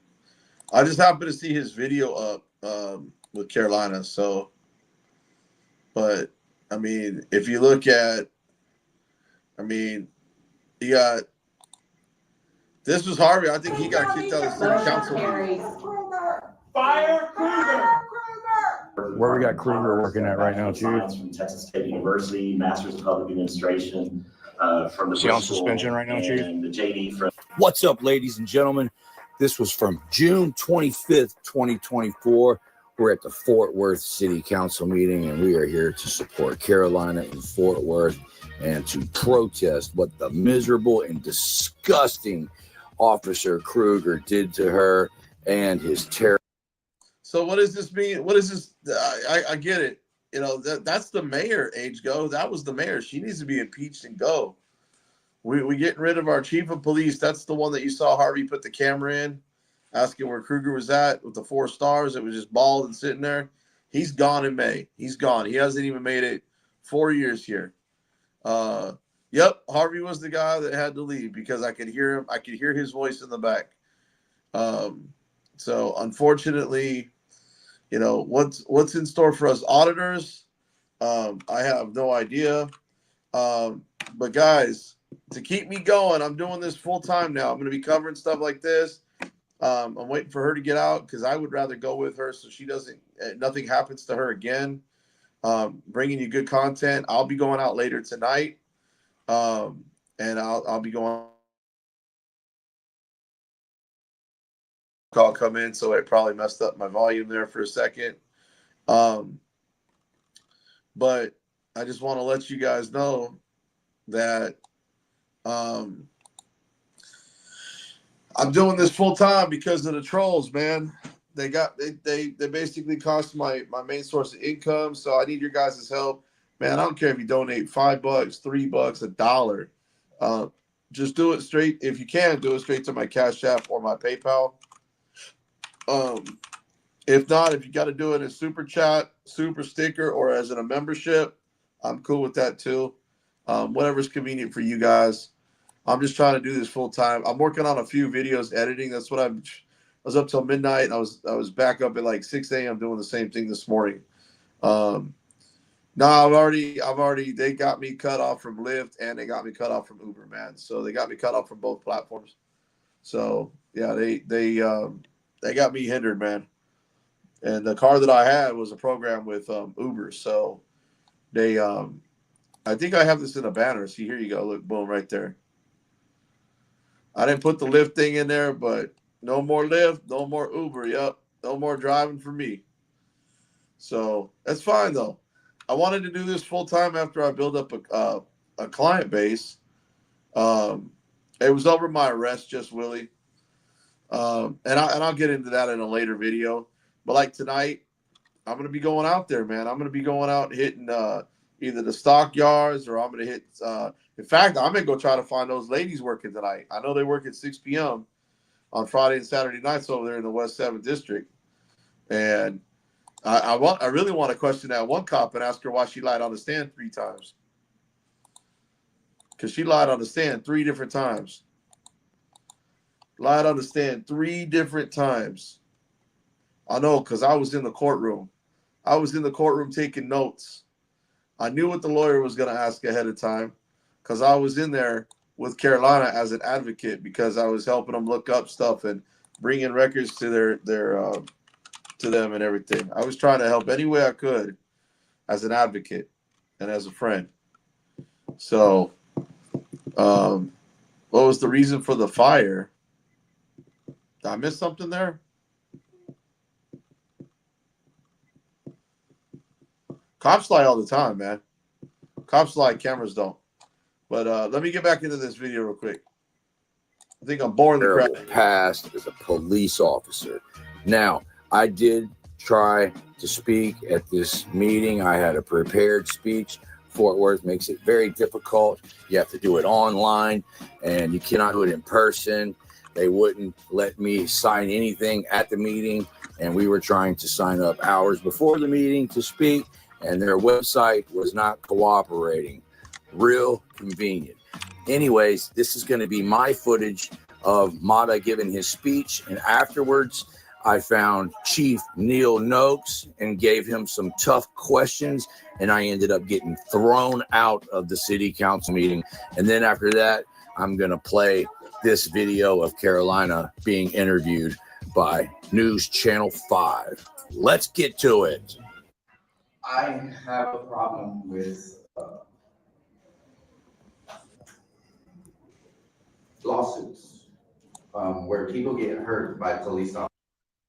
I just happened to see his video up with Carolina. So, but I mean, if you look at, I mean, you got, this was Harvey. I think he got kicked out of the city council. Fire Kruger! Where we got Kruger working at right now, too. From Texas State University, Master's of Public Administration from the. Is he on suspension right now, Chief? And the JD from. What's up, ladies and gentlemen? This was from June 25th, 2024. We're at the Fort Worth City Council meeting, and we are here to support Carolina in Fort Worth and to protest what the miserable and disgusting Officer Kruger did to her and his terror. So what does this mean? What is this? I get it. You know, that's the mayor, age go. That was the mayor. She needs to be impeached and go. We getting rid of our chief of police. That's the one that you saw Harvey put the camera in, asking where Kruger was at with the 4 stars. It was just bald and sitting there. He's gone in May. He's gone. He hasn't even made it 4 years here. Yep, Harvey was the guy that had to leave because I could hear him. I could hear his voice in the back. So unfortunately, you know, what's in store for us auditors, I have no idea. But guys, to keep me going, I'm doing this full time now. I'm going to be covering stuff like this. I'm waiting for her to get out because I would rather go with her so she doesn't, nothing happens to her again. Bringing you good content. I'll be going out later tonight. And I'll be going. Call come in, so it probably messed up my volume there for a second. But I just want to let you guys know that I'm doing this full time because of the trolls, man. They basically cost my main source of income, so I need your guys' help. Man, I don't care if you donate $5, $3, $1. Just do it straight. If you can, do it straight to my Cash App or my PayPal. If not, if you got to do it as super chat, super sticker, or as in a membership, I'm cool with that too. Whatever's convenient for you guys. I'm just trying to do this full time. I'm working on a few videos editing. That's what I was up till midnight. And I was back up at like 6 a.m. doing the same thing this morning. No, I've already, they got me cut off from Lyft and they got me cut off from Uber, man. So they got me cut off from both platforms. So yeah, they got me hindered, man. And the car that I had was a program with Uber. So they, I think I have this in a banner. See, here you go. Look, boom, right there. I didn't put the Lyft thing in there, but no more Lyft, no more Uber. Yep. No more driving for me. So that's fine though. I wanted to do this full time after I build up a client base. It was over my arrest, just Willie. And I'll get into that in a later video. But like tonight, I'm going to be going out there, man. I'm going to be going out hitting either the stockyards or I'm going to hit. In fact, I'm going to go try to find those ladies working tonight. I know they work at 6 p.m. on Friday and Saturday nights over there in the West 7th District. And I really want to question that one cop and ask her why she lied on the stand 3 times. Because she lied on the stand 3 different times. Lied on the stand 3 different times. I know, because I was in the courtroom. I was in the courtroom taking notes. I knew what the lawyer was going to ask ahead of time because I was in there with Carolina as an advocate because I was helping them look up stuff and bringing records to their to them and everything. I was trying to help any way I could as an advocate and as a friend. So, what was the reason for the fire? Did I miss something there? Cops lie all the time, man. Cops lie, cameras don't. But let me get back into this video real quick. I think I'm boring the crowd. Past as a police officer. Now, I did try to speak at this meeting. I had a prepared speech. Fort Worth makes it very difficult. You have to do it online, and you cannot do it in person. They wouldn't let me sign anything at the meeting, and we were trying to sign up hours before the meeting to speak, and their website was not cooperating. Real convenient. Anyways, this is going to be my footage of Mata giving his speech, and afterwards I found Chief Neil Noakes and gave him some tough questions, and I ended up getting thrown out of the city council meeting. And then after that, I'm going to play this video of Carolina being interviewed by News Channel 5. Let's get to it. I have a problem with lawsuits where people get hurt by police officers.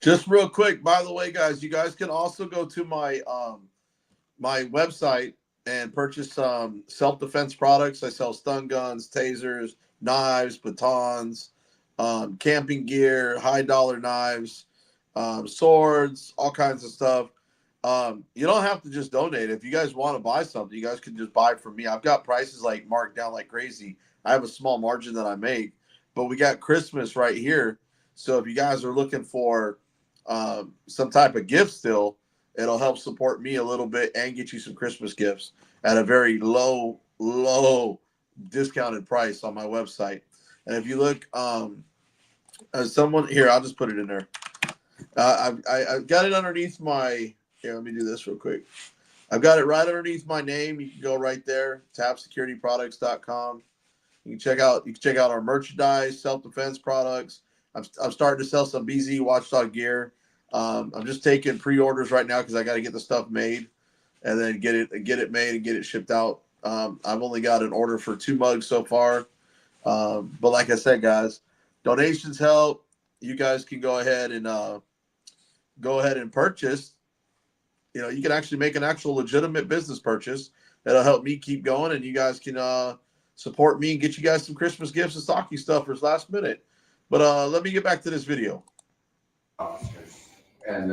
Just real quick, by the way, guys, you guys can also go to my my website and purchase some self-defense products. I sell stun guns, tasers, knives, batons, camping gear, high-dollar knives, swords, all kinds of stuff. You don't have to just donate. If you guys want to buy something, you guys can just buy it from me. I've got prices like marked down like crazy. I have a small margin that I make, but we got Christmas right here. So if you guys are looking for some type of gift still, it'll help support me a little bit and get you some Christmas gifts at a very low discounted price on my website. And if you look, as someone here, I'll just put it in there. I've got it underneath my, here, let me do this real quick. I've got it right underneath my name. You can go right there, TAPSSECURITYPRODUCTS.com. You can check out our merchandise, self-defense products. I'm starting to sell some BZ Watchdog gear. I'm just taking pre-orders right now because I got to get the stuff made and then get it made and get it shipped out. I've only got an order for 2 mugs so far. But like I said, guys, donations help. You guys can go ahead and purchase. You know, you can actually make an actual legitimate business purchase that'll help me keep going, and you guys can support me and get you guys some Christmas gifts and stocking stuffers last minute. But let me get back to this video. And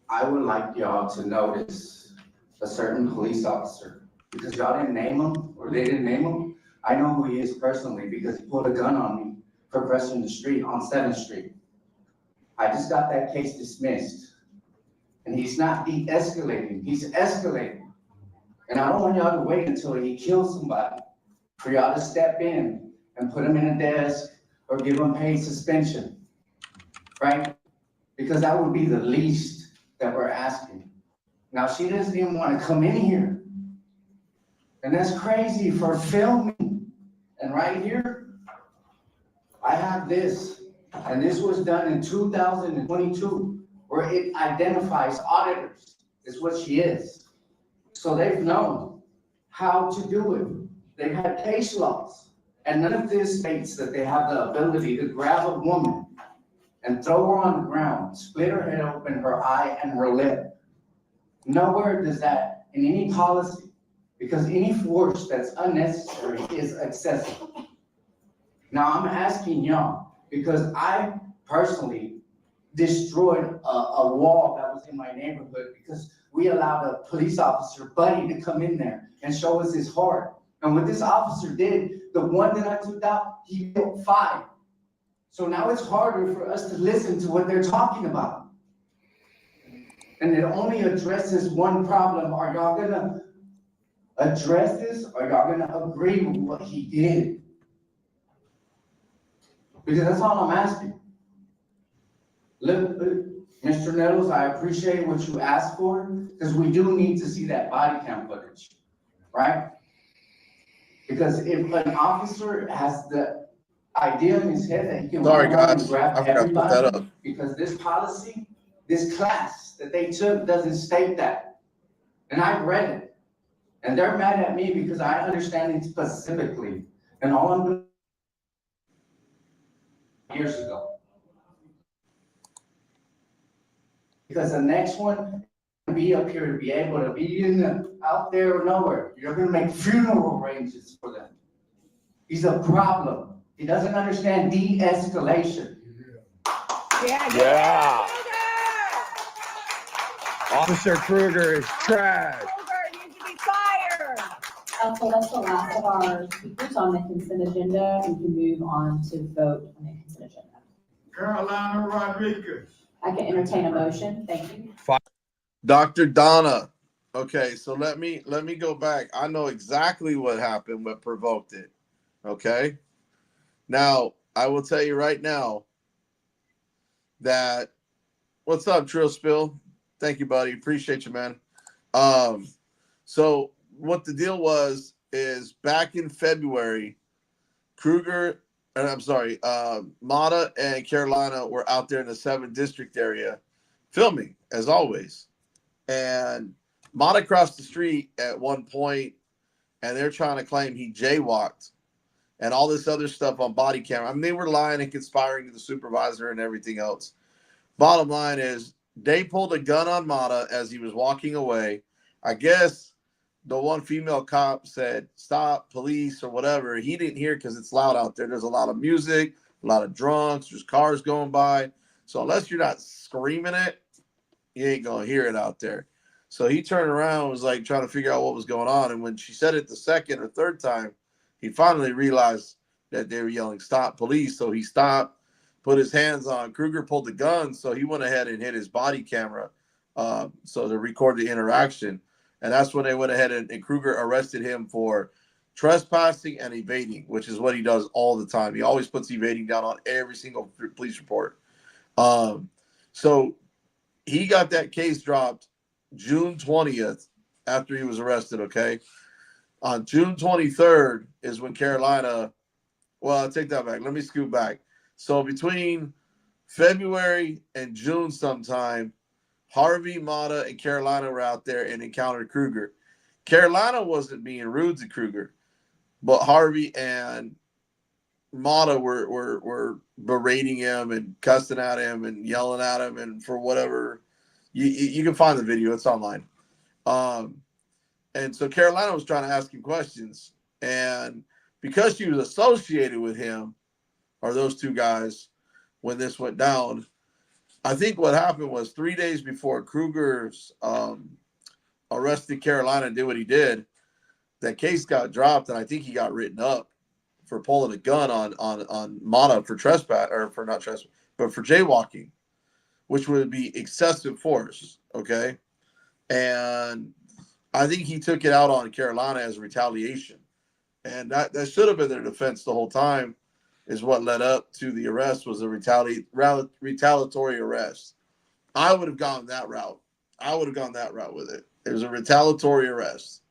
I would like y'all to notice a certain police officer, because y'all didn't name him or they didn't name him. I know who he is personally because he pulled a gun on me for crossing the street on 7th Street. I just got that case dismissed. And he's not de-escalating, he's escalating. And I don't want y'all to wait until he kills somebody for y'all to step in and put him in a desk or give him paid suspension, right? Because that would be the least that we're asking. Now, she doesn't even want to come in here. And that's crazy for filming. And right here, I have this, and this was done in 2022, where it identifies auditors, is what she is. So they've known how to do it. They've had case laws, and none of this states that they have the ability to grab a woman and throw her on the ground, split her head open, her eye and her lip, Nowhere does that in any policy, because any force that's unnecessary is excessive. Now I'm asking y'all, because I personally destroyed a wall that was in my neighborhood because we allowed a police officer, Buddy, to come in there and show us his heart. And what this officer did, the one that I took out, he built 5. So now it's harder for us to listen to what they're talking about. And it only addresses one problem. Are y'all gonna address this? Or are y'all gonna agree with what he did? Because that's all I'm asking. Look, Mr. Nettles, I appreciate what you asked for, because we do need to see that body cam footage, right? Because if an officer has the idea in his head that he can Sorry, run around guys. and grab I forgot to put that everybody, up. because this policy, this class that they took doesn't state that. And I've read it. And they're mad at me because I understand it specifically. And all I'm doing years ago. Because the next one be up here to be able to be out there or nowhere. You're gonna make funeral arrangements for them. He's a problem. He doesn't understand de-escalation. Yeah. Officer Kruger is trash. So that's the last of our speakers on the consent agenda. We can move on to vote on the consent agenda. Carolina Rodriguez. I can entertain a motion. Thank you. Dr. Donna. Okay, so let me go back. I know exactly what happened, what provoked it. Okay. Now, I will tell you right now that what's up, Trill Spill? Thank you, buddy. Appreciate you, man. So what the deal was is back in February, Mata and Carolina were out there in the 7th district area filming, as always. And Mata crossed the street at one point, and they're trying to claim he jaywalked and all this other stuff on body camera. I mean, they were lying and conspiring to the supervisor and everything else. Bottom line is they pulled a gun on Mata as he was walking away. I guess the one female cop said, "Stop, police," or whatever. He didn't hear because it's loud out there. There's a lot of music, a lot of drunks, there's cars going by. So unless you're not screaming it, you ain't going to hear it out there. So he turned around and was like trying to figure out what was going on. And when she said it the second or third time, he finally realized that they were yelling, "Stop, police." So he stopped, put his hands on. Kruger pulled the gun, so he went ahead and hit his body camera so to record the interaction. And that's when they went ahead and Kruger arrested him for trespassing and evading, which is what he does all the time. He always puts evading down on every single police report. So he got that case dropped June 20th after he was arrested, okay? On June 23rd is when Carolina, well, I'll take that back. Let me scoot back. So between February and June sometime, Harvey, Mata, and Carolina were out there and encountered Kruger. Carolina wasn't being rude to Kruger, but Harvey and Mata were berating him and cussing at him and yelling at him, and for whatever. You can find the video. It's online. And so Carolina was trying to ask him questions. And because she was associated with him, or those two guys, when this went down, I think what happened was 3 days before Kruger's arrested Carolina and did what he did, that case got dropped, and I think he got written up for pulling a gun on Mata for trespass, or for not trespass, but for jaywalking, which would be excessive force, okay? And I think he took it out on Carolina as retaliation. And that should have been their defense the whole time, is what led up to the arrest was a retaliatory arrest. I would have gone that route. With it. It was a retaliatory arrest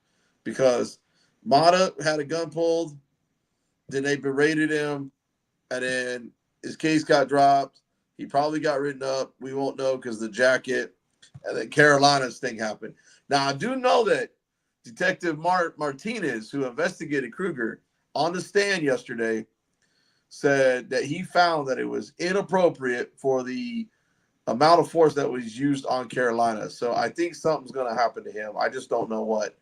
because Mata had a gun pulled, then they berated him, and then his case got dropped. He probably got written up. We won't know because the jacket, and then Carolina's thing happened. Now, I do know that Detective Martinez, who investigated Kruger, on the stand yesterday, said that he found that it was inappropriate for the amount of force that was used on Carolina. So I think something's going to happen to him. I just don't know what.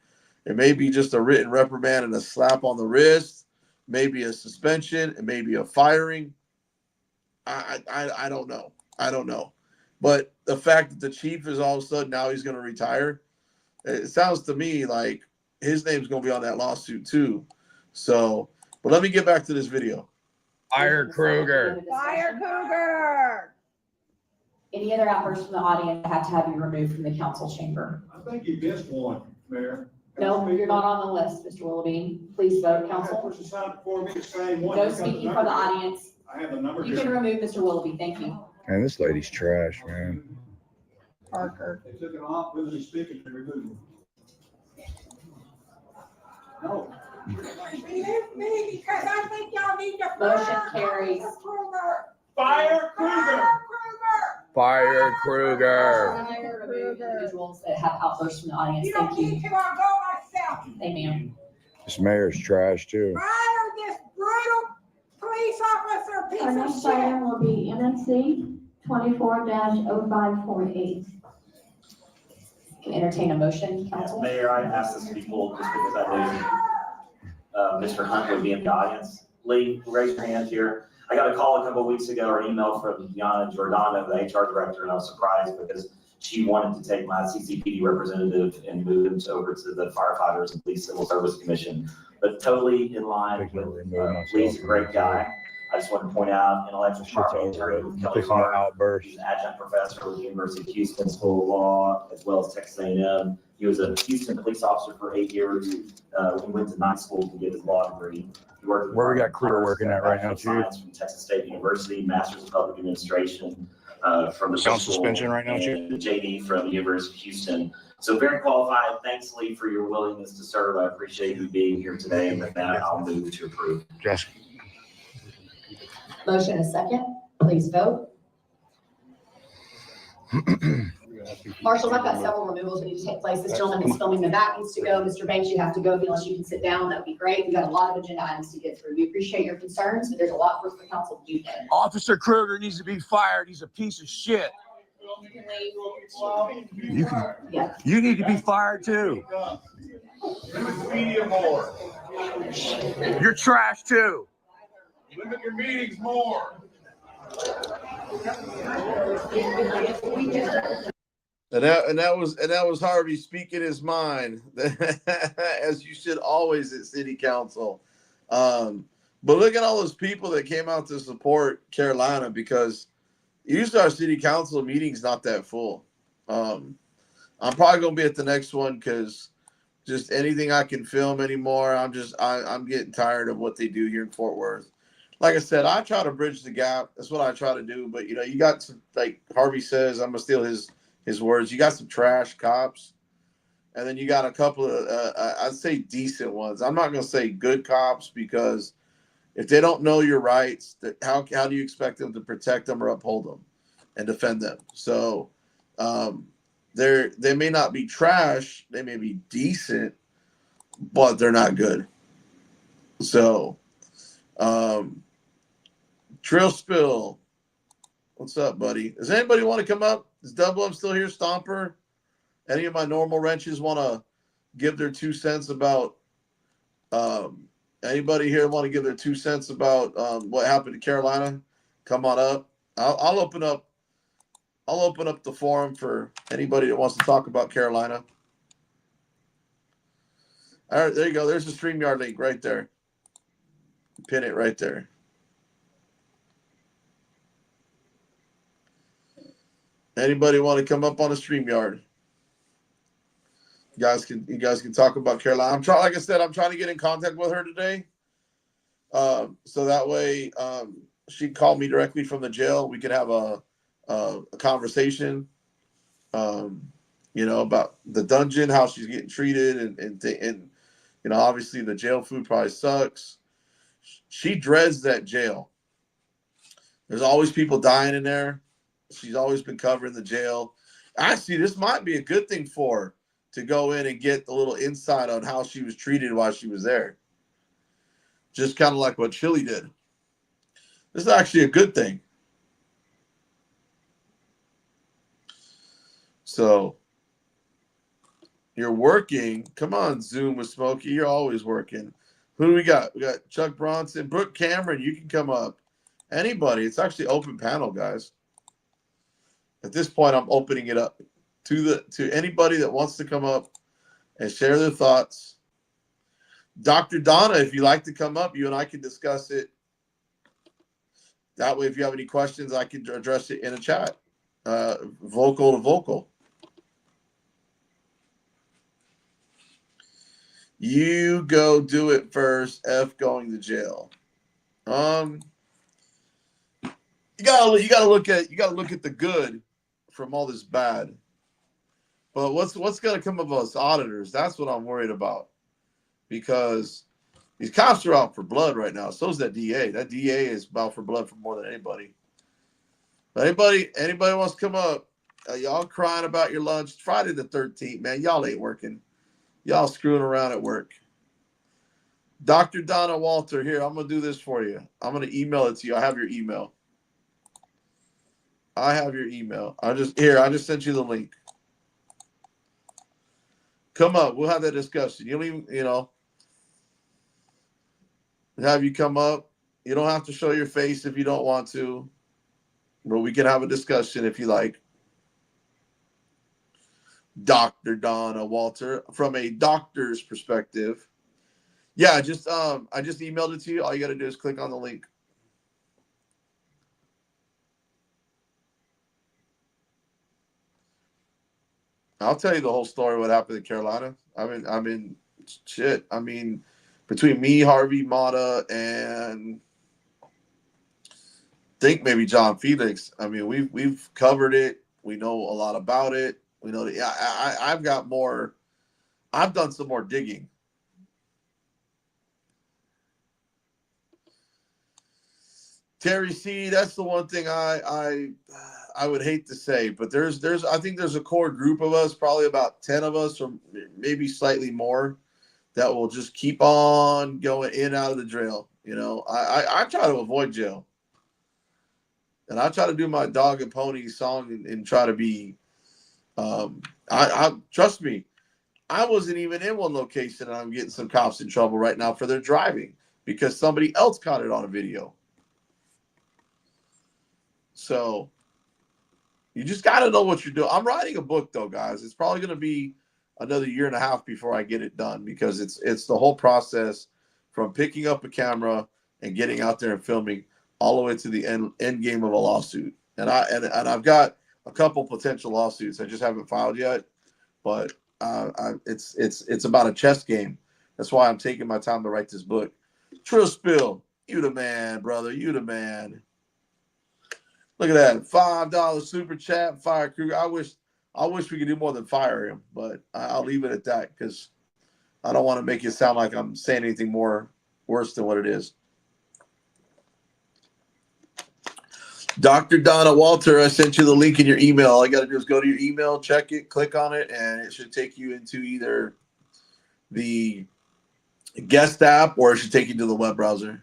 It may be just a written reprimand and a slap on the wrist, maybe a suspension, and maybe a firing. I don't know. I don't know. But the fact that the chief is all of a sudden now he's going to retire, it sounds to me like his name's going to be on that lawsuit too. So, but let me get back to this video. Fire Kruger. Fire Cougar. Any other outbursts from the audience, I have to have you removed from the council chamber. I think you missed one, Mayor. No, you're not on the list, Mr. Willoughby. Please vote, council. Push aside before me saying one. No speaking from the audience. I have a number You here. can remove Mr. Willoughby. Thank you. Man, this lady's trash, man. Parker. They took it off with the speaker to remove him. No. Remove me because I think y'all need to. Motion carries. Fire Kruger. Fire Kruger. Individuals that have outbursts from the audience. You don't Thank you. need to, I'll go myself. Amen. This mayor's trash too. Fire this brutal police officer, piece Our of next shit. item will be MNC 24-0548. Can entertain a motion, council? Mayor, I asked this to be pulled just because I knew Mr. Hunt would be in the audience. Lee, raise your hand here. I got a call a couple of weeks ago or an email from Yana Giordano, the HR director, and I was surprised because she wanted to take my CCPD representative and move him over to the Firefighters and Police Civil Service Commission. But totally in line with Lee's a great guy. I just want to point out intellectual property attorney with Kelly Clark. He's an adjunct professor with the University of Houston School of Law, as well as Texas A&M. He was a Houston police officer for 8 years. He went to night school to get his law degree. He worked Where we got Kruger working at right now, too. From Texas State University, Master's of Public Administration from the On suspension right now, and the JD from the University of Houston. So very qualified. Thanks, Lee, for your willingness to serve. I appreciate you being here today. And with that, I'll move to approve. Yes. Motion is second. Please vote. Marshall, I've got several removals that need to take place. This gentleman that's filming the back needs to go. Mr. Banks, you have to go unless you can sit down. That would be great. We've got a lot of agenda items to get through. We appreciate your concerns, but there's a lot for us the council to do today. Officer Kruger needs to be fired. He's a piece of shit. You need to be fired too. Limit the media more. You're trash too. Limit your meetings more. And that was Harvey speaking his mind, as you should always at city council. But look at all those people that came out to support Carolina, because usually our city council meeting's not that full. I'm probably gonna be at the next one because just anything I can film anymore. I'm getting tired of what they do here in Fort Worth. Like I said, I try to bridge the gap. That's what I try to do. But you got some, like Harvey says, I'm gonna steal his words. You got some trash cops, and then you got a couple of I'd say decent ones. I'm not gonna say good cops, because if they don't know your rights, how do you expect them to protect them or uphold them and defend them? So they may not be trash, they may be decent, but they're not good. So Trill Spill, what's up, buddy? Does anybody want to come up? Is Double M still here? Stomper? Any of my normal wrenches want to give their 2 cents about anybody here want to give their 2 cents about what happened to Carolina? Come on up. I'll open up the forum for anybody that wants to talk about Carolina. All right, there you go. There's the StreamYard link right there. Pin it right there. Anybody want to come up on a StreamYard? You guys can talk about Carolina. Like I said, I'm trying to get in contact with her today. So that way she can call me directly from the jail. We could have a conversation, about the dungeon, how she's getting treated, and obviously the jail food probably sucks. She dreads that jail. There's always people dying in there. She's always been covering the jail. Actually, this might be a good thing for her to go in and get a little insight on how she was treated while she was there. Just kind of like what Chili did. This is actually a good thing. So you're working. Come on, Zoom with Smokey. You're always working. Who do we got? We got Chuck Bronson, Brooke Cameron. You can come up. Anybody. It's actually open panel, guys. At this point, I'm opening it up to anybody that wants to come up and share their thoughts. Dr. Donna, if you like to come up, you and I can discuss it. That way, if you have any questions, I can address it in a chat, vocal to vocal. You go do it first. F going to jail. You gotta look at the good from all this bad. But what's gonna come of us auditors? That's what I'm worried about, because these cops are out for blood right now. So is that DA. That DA is out for blood for more than anybody. But anybody wants to come up? Y'all crying about your lunch? Friday the 13th, man. Y'all ain't working. Y'all screwing around at work. Dr. Donna Walter, here, I'm going to do this for you. I'm going to email it to you. I have your email. I just sent you the link. Come up. We'll have that discussion. You don't even, have you come up. You don't have to show your face if you don't want to, but we can have a discussion if you like. Dr. Donna Walter, from a doctor's perspective. Yeah, I just emailed it to you. All you got to do is click on the link. I'll tell you the whole story what happened in Carolina. I mean, shit. I mean, between me, Harvey, Mata, and I think maybe John Felix. I mean, we've covered it. We know a lot about it. We know that I've got more. I've done some more digging. Terry C, that's the one thing I would hate to say, but I think there's a core group of us, probably about 10 of us, or maybe slightly more, that will just keep on going in and out of the jail. I try to avoid jail, and I try to do my dog and pony song and try to be. I trust me, I wasn't even in one location, and I'm getting some cops in trouble right now for their driving because somebody else caught it on a video. So you just got to know what you're doing. I'm writing a book, though, guys. It's probably going to be another year and a half before I get it done, because it's the whole process from picking up a camera and getting out there and filming all the way to the end game of a lawsuit. And I've got a couple potential lawsuits I just haven't filed yet, but it's about a chess game. That's why I'm taking my time to write this book. Trill Spill, you the man, brother. You the man. Look at that, $5 super chat, Fire Kruger. I wish we could do more than fire him, but I'll leave it at that because I don't want to make it sound like I'm saying anything worse than what it is. Dr. Donna Walter, I sent you the link in your email. All you got to do is go to your email, check it, click on it, and it should take you into either the guest app or it should take you to the web browser.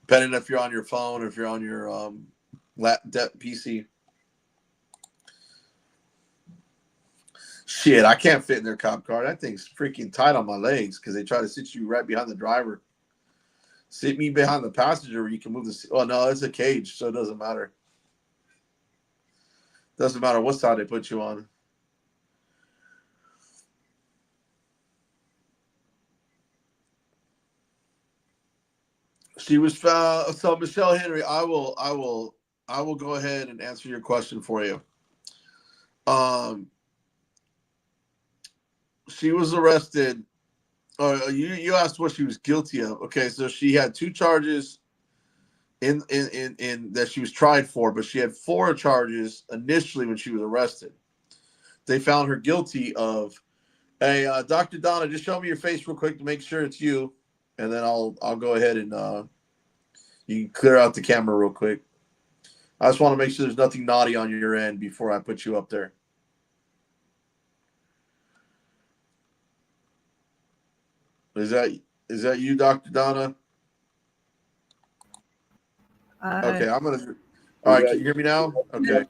Depending if you're on your phone or if you're on your PC. Shit, I can't fit in their cop car. That thing's freaking tight on my legs because they try to sit you right behind the driver. Sit me behind the passenger where you can move the seat. Oh, no, it's a cage, so it doesn't matter. Doesn't matter what side they put you on. She was so Michelle Henry. I will go ahead and answer your question for you. She was arrested. You asked what she was guilty of. Okay, so she had 2 charges in that she was tried for, but she had 4 charges initially when she was arrested. They found her guilty of, hey, Dr. Donna, just show me your face real quick to make sure it's you. And then I'll go ahead and you can clear out the camera real quick. I just want to make sure there's nothing naughty on your end before I put you up there. Is that you, Dr. Donna? Okay, I'm All right, can you hear me now? Okay.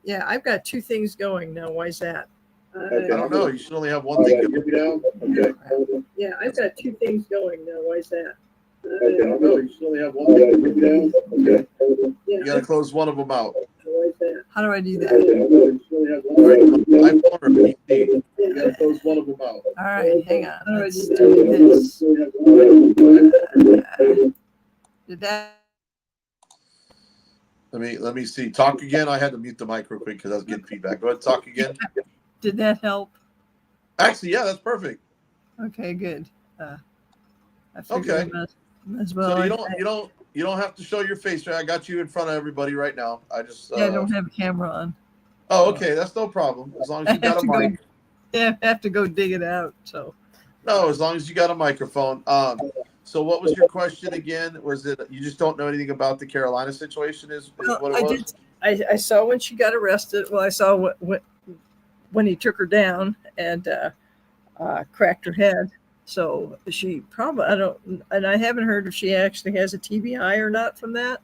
Yeah, I've got two things going now. Why is that? I don't know. You should only have one thing. Okay. Yeah, I've got two things going now. Why is that? I don't know. You should only have one thing. Okay. Yeah, You got to close one of them out. why is that? How do I do that? You got to close one of them out. All right, hang on. Let's do this. Did that? Let me see. Talk again. I had to mute the mic real quick because I was getting feedback. Go ahead, talk again. Did that help? Actually, yeah, that's perfect. Okay, good. I Okay. as well. So you don't have to show your face, right? I got you in front of everybody right now. I just Yeah, I don't have a camera on. Oh, okay, that's no problem. As long as you got a mic. I have to go dig it out. So. No, as long as you got a microphone. So what was your question again? Was it you just don't know anything about the Carolina situation? Is what it was? I saw when she got arrested. Well, I saw when he took her down and cracked her head. So she probably I haven't heard if she actually has a TBI or not from that.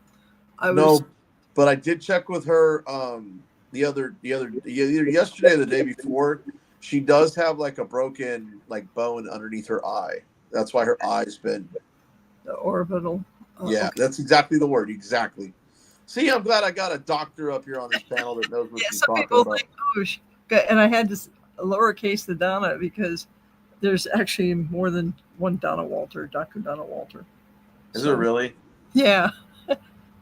No, but I did check with her either yesterday or the day before. She does have like a broken bone underneath her eye. That's why her eye's been the orbital. Yeah, okay. That's exactly the word. Exactly. See, I'm glad I got a doctor up here on this panel that knows what she's talking about. Think, and I had to lowercase the Donna because there's actually more than one Donna Walter, Dr. Donna Walter. Is it really? Yeah.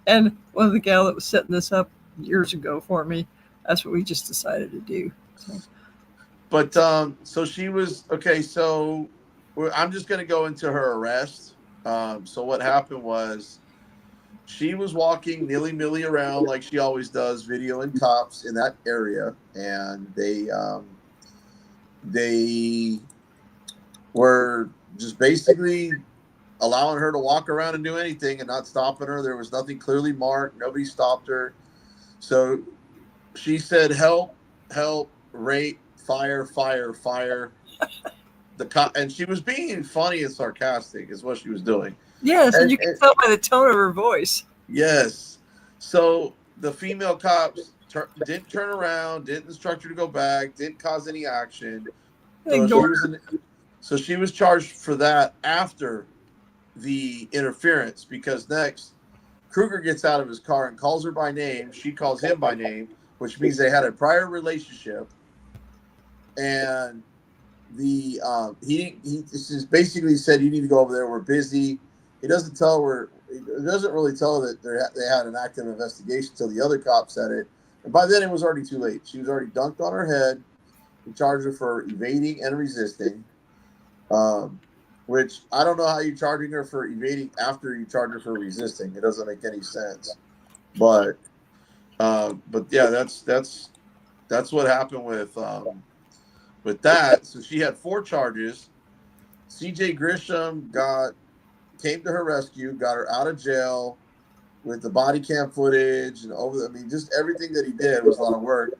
And one of the gal that was setting this up years ago for me, that's what we just decided to do. So. But so she was okay. So I'm just going to go into her arrest. So what happened was she was walking nilly-milly around like she always does, videoing cops in that area, and they were just basically allowing her to walk around and do anything and not stopping her. There was nothing clearly marked. Nobody stopped her. So she said, "Help! Help! Rape! Fire! Fire! Fire!" And she was being funny and sarcastic is what she was doing. Yes, and you can tell by the tone of her voice. Yes. So the female cops didn't turn around, didn't instruct her to go back, didn't cause any action. So she was charged for that after the interference, because next Kruger gets out of his car and calls her by name. She calls him by name, which means they had a prior relationship. And he just basically said, "You need to go over there. We're busy." He doesn't tell her. It doesn't really tell her that they had an active investigation until the other cop said it. And by then it was already too late. She was already dunked on her head. He charged her for evading and resisting, which I don't know how you're charging her for evading after you charge her for resisting. It doesn't make any sense. But yeah, that's what happened with that. So she had 4 charges. CJ Grisham came to her rescue, got her out of jail with the body cam footage and just everything that he did was a lot of work.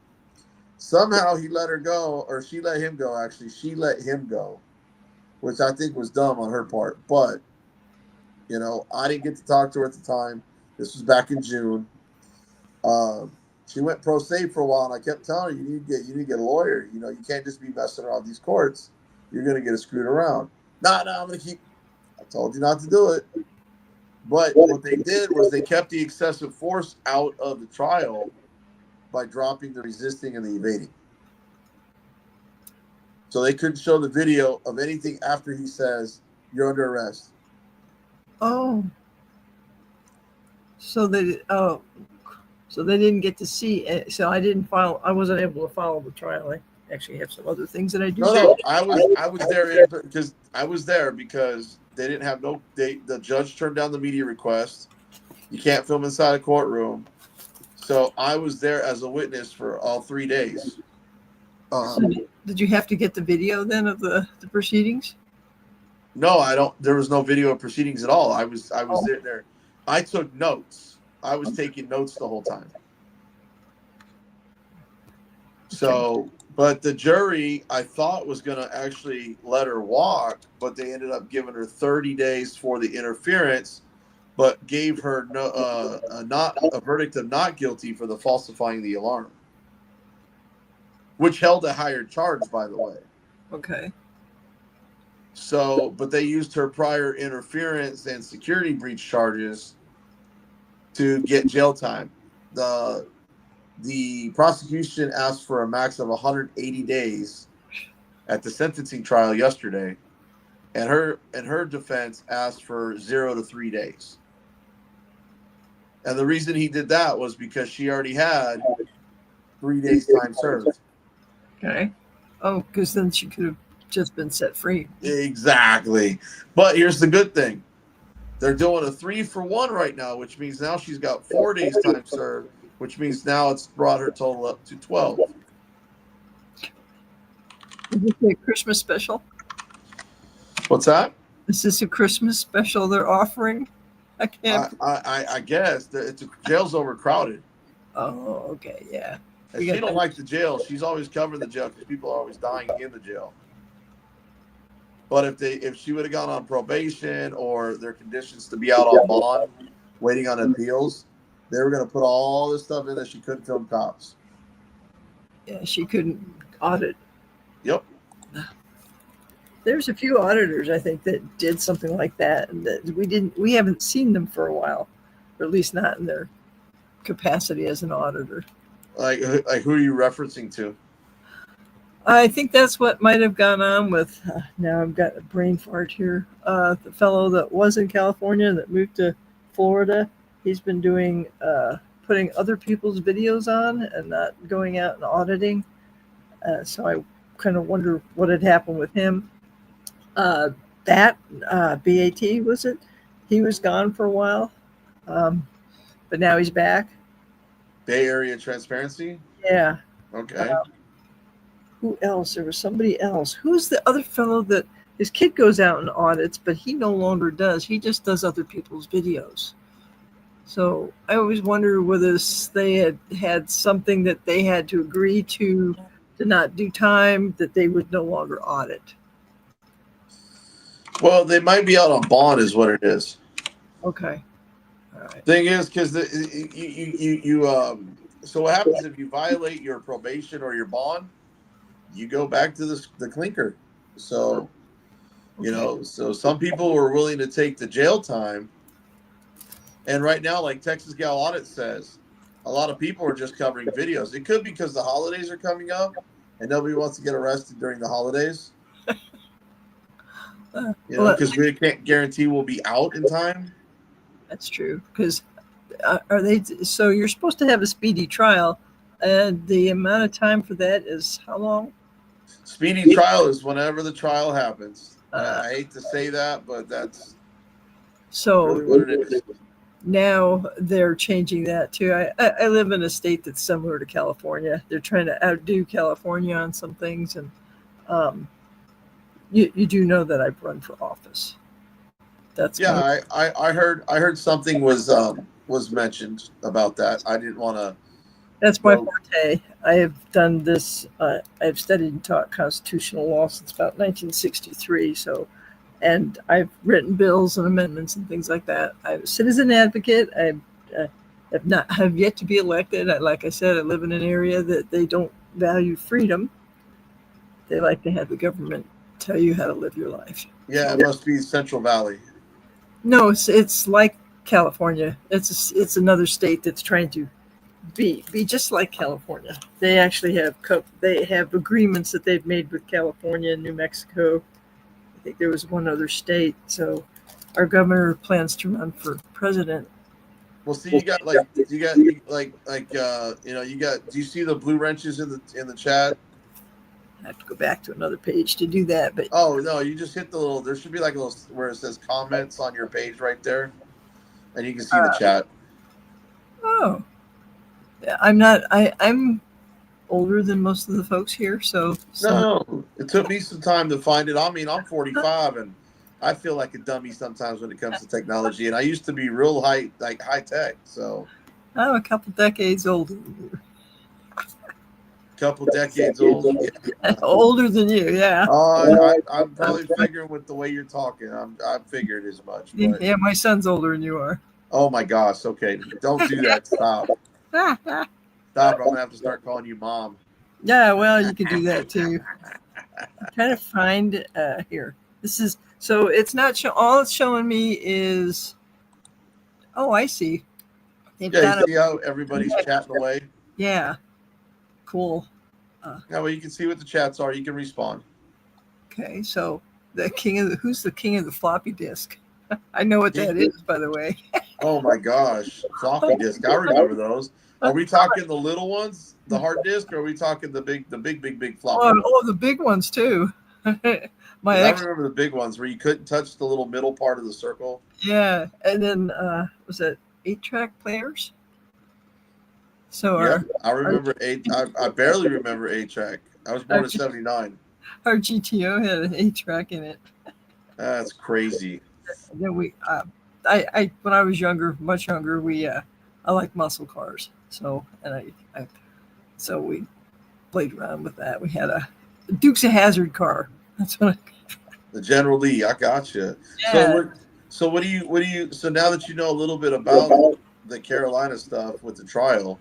Somehow he let her go, or she let him go. Actually, she let him go, which I think was dumb on her part. But I didn't get to talk to her at the time. This was back in June. She went pro se for a while, and I kept telling her, you need to get a lawyer. You can't just be messing around these courts. You're going to get screwed around. No, I'm going to keep. I told you not to do it. But what they did was they kept the excessive force out of the trial by dropping the resisting and the evading. So they couldn't show the video of anything after he says, "You're under arrest." Oh. So they didn't get to see it. So I wasn't able to follow the trial. I actually have some other things that I do. No, I was there because they didn't have the judge turned down the media request. You can't film inside a courtroom. So I was there as a witness for all 3 days. So did you have to get the video then of the proceedings? No, I don't. There was no video of proceedings at all. I was there. I took notes. I was taking notes the whole time. So, but the jury, I thought, was going to actually let her walk, but they ended up giving her 30 days for the interference. but gave her not a verdict of not guilty for the falsifying the alarm, which held a higher charge, by the way. Okay. So, but they used her prior interference and security breach charges to get jail time. The prosecution asked for a max of 180 days at the sentencing trial yesterday, and her defense asked for 0 to 3 days. And the reason he did that was because she already had 3 days time served. Okay. Oh, because then she could have just been set free. Exactly. But here's the good thing. They're doing a 3-for-1 right now, which means now she's got 4 days time served, which means now it's brought her total up to 12. Is this a Christmas special? What's that? Is this a Christmas special they're offering? I can't. I guess the jail's overcrowded. Oh, okay, yeah. And she don't like the jail. She's always covering the jail because people are always dying in the jail. But if she would have gone on probation or their conditions to be out on bond, waiting on appeals, they were going to put all this stuff in that she couldn't film cops. Yeah, she couldn't audit. Yep. There's a few auditors, I think, that did something like that, and that we haven't seen them for a while, or at least not in their capacity as an auditor. Like who are you referencing to? I think that's what might have gone on with, now I've got a brain fart here, the fellow that was in California that moved to Florida. He's been doing, putting other people's videos on and not going out and auditing. So I kind of wonder what had happened with him. BAT, was it? He was gone for a while, but now he's back. Bay Area Transparency? Yeah. Okay. Who else? There was somebody else. Who's the other fellow that his kid goes out and audits, but he no longer does. He just does other people's videos. So I always wonder whether they had something that they had to agree to not do time, that they would no longer audit. Well, they might be out on bond is what it is. Okay. All right. Thing is, because so what happens if you violate your probation or your bond? You go back to the clinker. So, so some people were willing to take the jail time. And right now, like Texas Gal Audit says, a lot of people are just covering videos. It could be because the holidays are coming up and nobody wants to get arrested during the holidays. Because we can't guarantee we'll be out in time. That's true. Because so you're supposed to have a speedy trial, and the amount of time for that is how long? Speedy trial is whenever the trial happens. I hate to say that, but that's really what it is. Now they're changing that too. I live in a state that's similar to California. They're trying to outdo California on some things, and you do know that I've run for office. That's I heard something was mentioned about that. I didn't want to. That's my forte. I have done this. I've studied and taught constitutional law since about 1963. So, and I've written bills and amendments and things like that. I'm a citizen advocate. I have yet to be elected. Like I said, I live in an area that they don't value freedom. They like to have the government tell you how to live your life. Yeah, it must be Central Valley. No, it's like California. It's another state that's trying to be just like California. They actually have agreements that they've made with California and New Mexico. I think there was one other state. So our governor plans to run for president. Well, see, you got do you see the blue wrenches in the chat? I have to go back to another page to do that, but oh no, you just hit the little. There should be like a little where it says comments on your page right there, and you can see the chat. Oh, I'm older than most of the folks here, so no, it took me some time to find it. I mean, I'm 45, and I feel like a dummy sometimes when it comes to technology, and I used to be real high tech. So I'm a couple decades older. Couple decades old. Yeah. Older than you, yeah. I'm probably figuring with the way you're talking. I figured as much. But. Yeah, my son's older than you are. Oh my gosh. Okay. Don't do that. Stop. Stop. I'm going to have to start calling you mom. Yeah, well, you can do that too. I'm trying to find here. This is so it's not all it's showing me is. Oh, I see. They've Yeah, you got see how everybody's chatting away? Yeah, cool. Yeah, well, you can see what the chats are. You can respond. Okay, so who's the king of the floppy disk? I know what that is, by the way. Oh my gosh, floppy disk! I remember those. Are we talking the little ones, the hard disk, or are we talking the big floppy ones? Oh, the big ones too. I remember the big ones where you couldn't touch the little middle part of the circle. Yeah, and then was that 8-track players? So yeah, I remember I barely remember 8-track. I was born in '79. Our GTO had an 8-track in it. That's crazy. And then I when I was younger, much younger, I liked muscle cars. So so we played around with that. We had a Dukes of Hazzard car. That's what the General Lee. I gotcha. Yeah. So what do you? So now that you know a little bit about the Carolina stuff with the trial,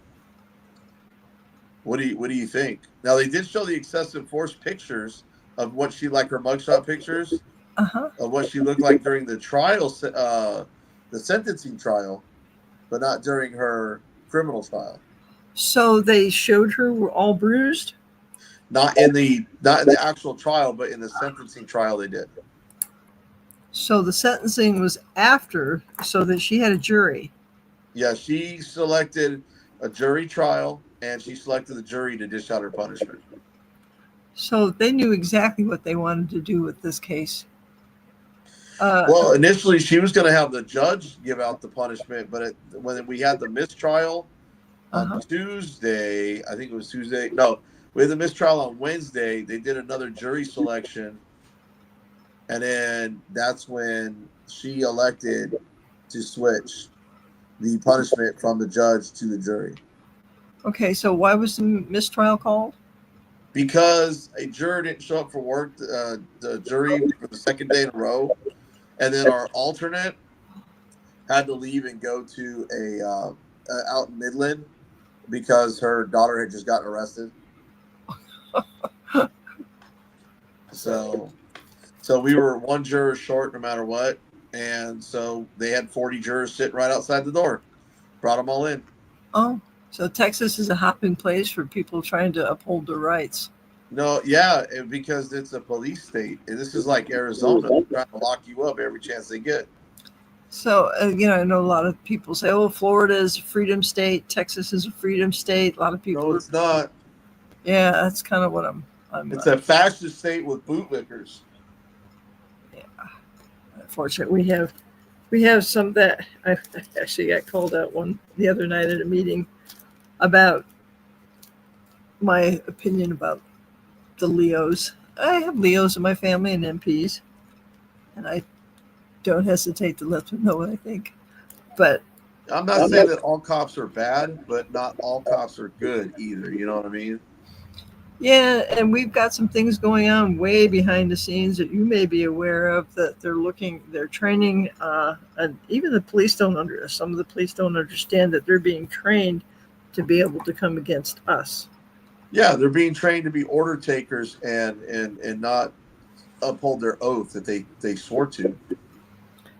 what do you think? Now they did show the excessive force pictures of what she like her mugshot pictures of what she looked like during the trial, the sentencing trial, but not during her criminal trial. So they showed her all bruised? Not in the actual trial, but in the sentencing trial they did. So the sentencing was after, so that she had a jury. Yeah, she selected a jury trial, and she selected the jury to dish out her punishment. So they knew exactly what they wanted to do with this case. Well, initially she was going to have the judge give out the punishment, but when we had the mistrial on Tuesday, I think it was Tuesday. No, we had the mistrial on Wednesday. They did another jury selection, and then that's when she elected to switch the punishment from the judge to the jury. Okay, so why was the mistrial called? Because a juror didn't show up for work, the jury for the second day in a row, and then our alternate had to leave and go to a out in Midland because her daughter had just gotten arrested. So we were one juror short no matter what, and so they had 40 jurors sitting right outside the door. Brought them all in. Oh, so Texas is a hopping place for people trying to uphold their rights. No, yeah, because it's a police state. And this is like Arizona, trying to lock you up every chance they get. So, I know a lot of people say, oh, Florida is a freedom state. Texas is a freedom state. A lot of people. No, it's not. Yeah, that's kind of what I'm it's a fascist state with bootlickers. Yeah. Unfortunately, we have some that I actually got called out the other night at a meeting about my opinion about the Leos. I have Leos in my family and MPs, and I don't hesitate to let them know what I think. But I'm not saying that all cops are bad, but not all cops are good either. You know what I mean? Yeah, and we've got some things going on way behind the scenes that you may be aware of, that they're training, and even the police some of the police don't understand that they're being trained to be able to come against us. Yeah, they're being trained to be order takers and not uphold their oath that they swore to.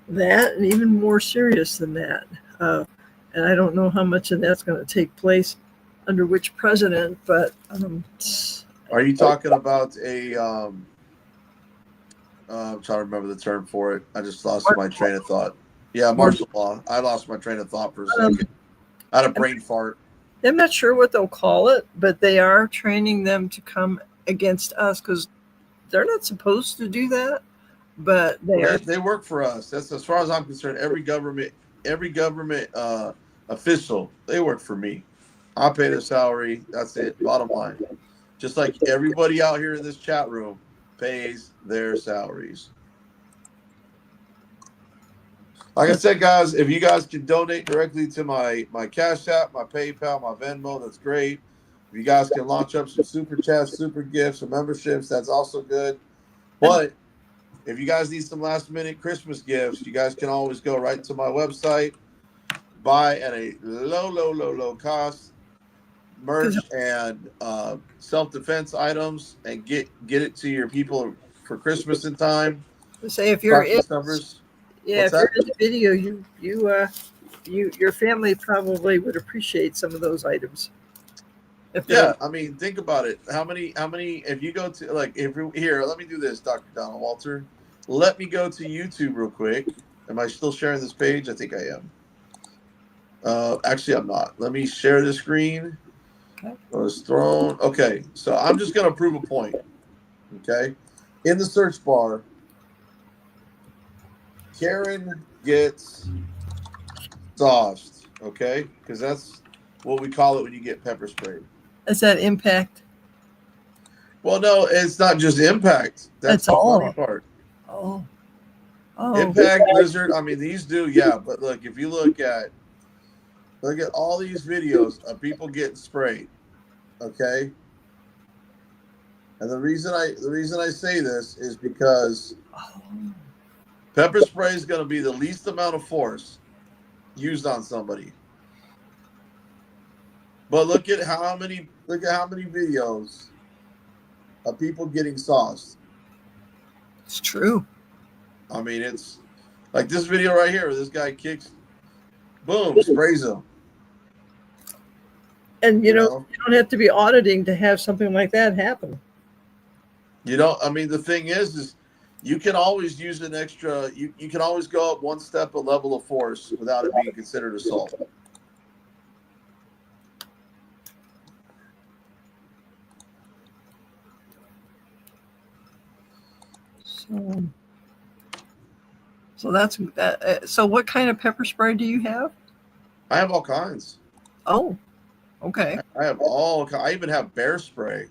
That, and even more serious than that. And I don't know how much of that's going to take place under which president, but are you talking about I'm trying to remember the term for it. I just lost my train of thought. Yeah, martial law. I lost my train of thought for a second. I had a brain fart. I'm not sure what they'll call it, but they are training them to come against us because they're not supposed to do that. But they work for us. That's as far as I'm concerned. Every government official, they work for me. I pay their salary. That's it. Bottom line. Just like everybody out here in this chat room pays their salaries. Like I said, guys, if you guys can donate directly to my Cash App, my PayPal, my Venmo, that's great. If you guys can launch up some super chats, super gifts, or memberships, that's also good. But if you guys need some last minute Christmas gifts, you guys can always go right to my website, buy at a low cost merch and self-defense items and get it to your people for Christmas in time. Say if you're in, numbers. yeah, What's if you're that? in the video, your family probably would appreciate some of those items. Yeah, I mean, think about it. How many? If you go to here, let me do this, Dr. Donald Walter. Let me go to YouTube real quick. Am I still sharing this page? I think I am. Actually, I'm not. Let me share the screen. Okay. Was thrown. Okay, so I'm just gonna prove a point. Okay, in the search bar, Karen gets sauced. Okay, because that's what we call it when you get pepper sprayed. Is that impact? Well, no, it's not just impact. That's the funny part. Oh. Impact, Blizzard. I mean, these do, yeah. But look, if you look at all these videos of people getting sprayed, okay. And the reason I say this is because pepper spray is going to be the least amount of force used on somebody. But look at how many videos of people getting sauced. It's true. I mean, it's like this video right here where this guy kicks, boom, sprays him. And you don't have to be auditing to have something like that happen. You know, I mean, the thing is you can always use an extra. You can always go up one step a level of force without it being considered assault. So that's that. So what kind of pepper spray do you have? I have all kinds. Oh, okay. I have I even have bear spray.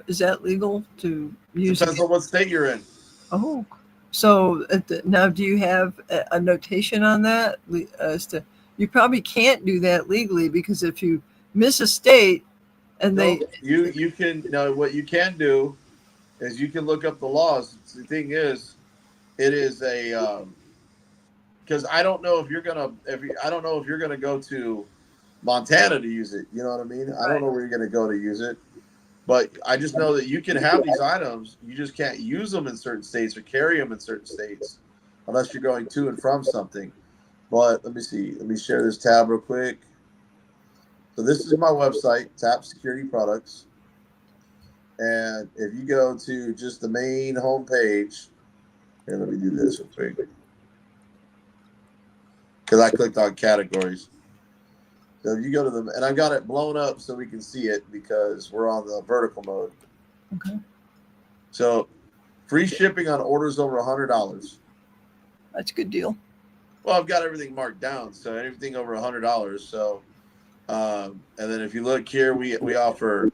Is that legal to use? Depends on what state you're in. Oh, so now do you have a notation on that as to you probably can't do that legally because if you miss a state and you can what you can do is you can look up the laws. The thing is, it is a because I don't know if you're gonna go to Montana to use it. You know what I mean? I don't know where you're gonna go to use it, but I just know that you can have these items. You just can't use them in certain states or carry them in certain states unless you're going to and from something. But let me see. Let me share this tab real quick. So this is my website, TAP Security Products. And if you go to just the main homepage, here, let me do this real quick. Because I clicked on categories. So if you go to them, and I've got it blown up so we can see it because we're on the vertical mode. Okay. So free shipping on orders over $100. That's a good deal. Well, I've got everything marked down, so anything over $100. So, and then if you look here, we offer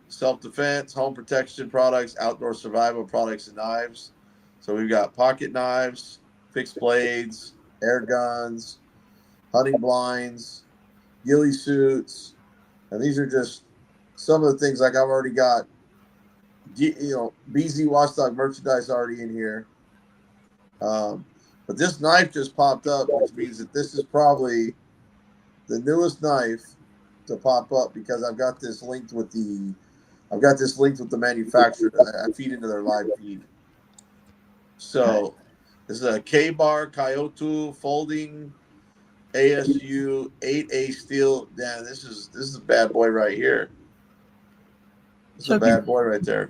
self-defense, home protection products, outdoor survival products, and knives. So we've got pocket knives, fixed blades, air guns, hunting blinds, ghillie suits, and these are just some of the things. Like I've already got, BZ Watchdog merchandise already in here. But this knife just popped up, which means that this is probably the newest knife to pop up because I've got this linked with the manufacturer. I feed into their live feed. So this is a K-Bar Kyoto folding ASU 8A steel. Damn, this is a bad boy right here. This is a bad boy right there.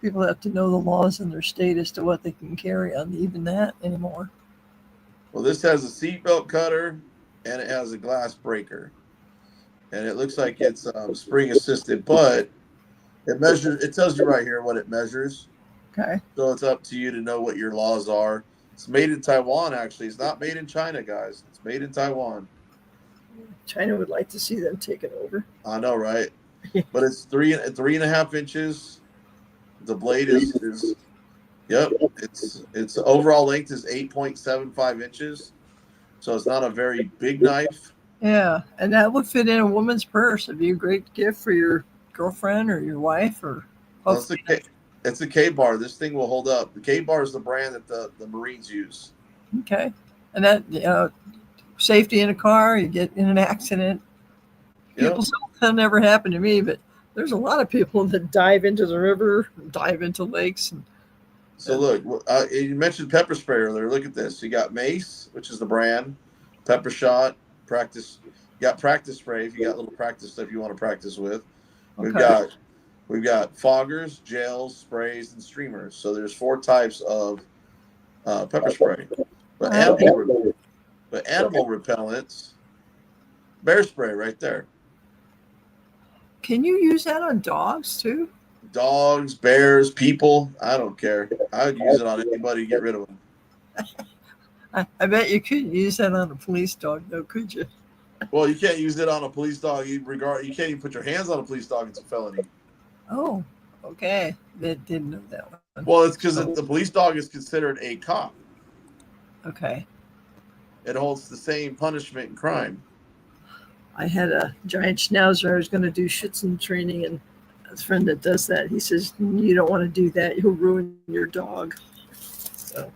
People have to know the laws in their state as to what they can carry on even that anymore. Well, this has a seatbelt cutter and it has a glass breaker, and it looks like it's spring assisted, but it measures. It tells you right here what it measures. Okay. So it's up to you to know what your laws are. It's made in Taiwan, actually. It's not made in China, guys. It's made in Taiwan. China would like to see them take it over. I know, right? But it's 3.5 inches. The blade is yep. Its overall length is 8.75 inches. So it's not a very big knife. Yeah, and that would fit in a woman's purse. It'd be a great gift for your girlfriend or your wife or. Well, it's a K-Bar. This thing will hold up. The K-Bar is the brand that the Marines use. Okay, and that safety in a car, you get in an accident. People say that never happened to me, but there's a lot of people that dive into the river, dive into lakes. So look, you mentioned pepper spray earlier. Look at this. You got Mace, which is the brand, pepper shot, practice. You got practice spray if you got little practice stuff you want to practice with. We've got foggers, gels, sprays, and streamers. So there's 4 types of pepper spray. But animal repellents, bear spray right there. Can you use that on dogs too? Dogs, bears, people. I don't care. I would use it on anybody to get rid of them. I bet you couldn't use that on a police dog, though, could you? Well, you can't use it on a police dog. You can't even put your hands on a police dog. It's a felony. Oh, okay. They didn't know that one. Well, it's because the police dog is considered a cop. Okay. It holds the same punishment and crime. I had a giant schnauzer. I was going to do Schützen training, and a friend that does that, he says, you don't want to do that. You'll ruin your dog. So,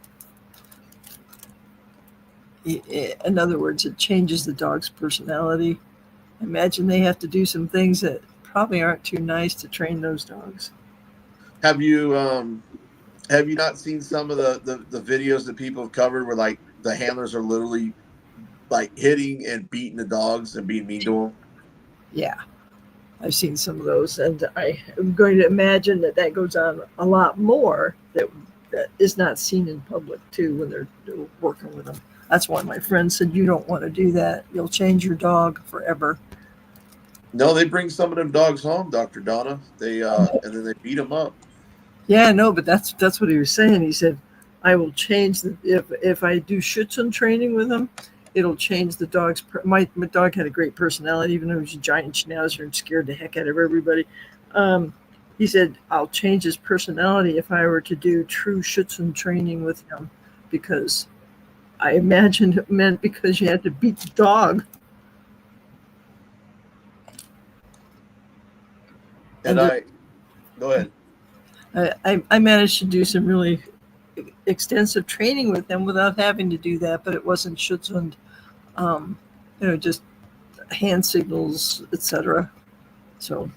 in other words, it changes the dog's personality. Imagine they have to do some things that probably aren't too nice to train those dogs. Have you not seen some of the videos that people have covered where like the handlers are literally like hitting and beating the dogs and being mean to them? Yeah, I've seen some of those, and I am going to imagine that goes on a lot more that is not seen in public too when they're working with them. That's why my friend said, you don't want to do that. You'll change your dog forever. No, they bring some of them dogs home, Dr. Donna. They and then they beat them up. Yeah, no, but that's what he was saying. He said, I will change if I do Schützen training with them, it'll change the dog's. My dog had a great personality, even though he was a giant schnauzer and scared the heck out of everybody. He said, I'll change his personality if I were to do true Schützen training with him, because I imagined it meant because you had to beat the dog. Go ahead. I managed to do some really extensive training with them without having to do that, but it wasn't Schützen, just hand signals, etc. So,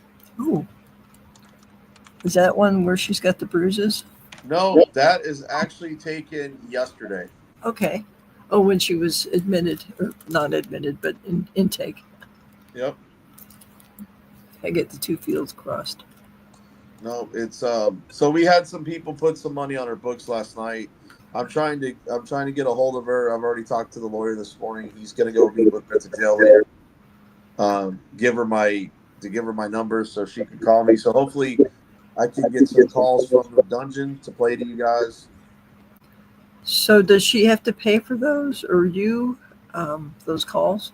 is that one where she's got the bruises? No, that is actually taken yesterday. Okay. Oh, when she was admitted, or not admitted, but in intake. Yep. I get the 2 fields crossed. No, it's so we had some people put some money on her books last night. I'm trying to get a hold of her. I've already talked to the lawyer this morning. He's gonna go meet with her at the jail later. Give her my number so she can call me. So hopefully I can get some calls from the dungeon to play to you guys. So does she have to pay for those, or you, those calls?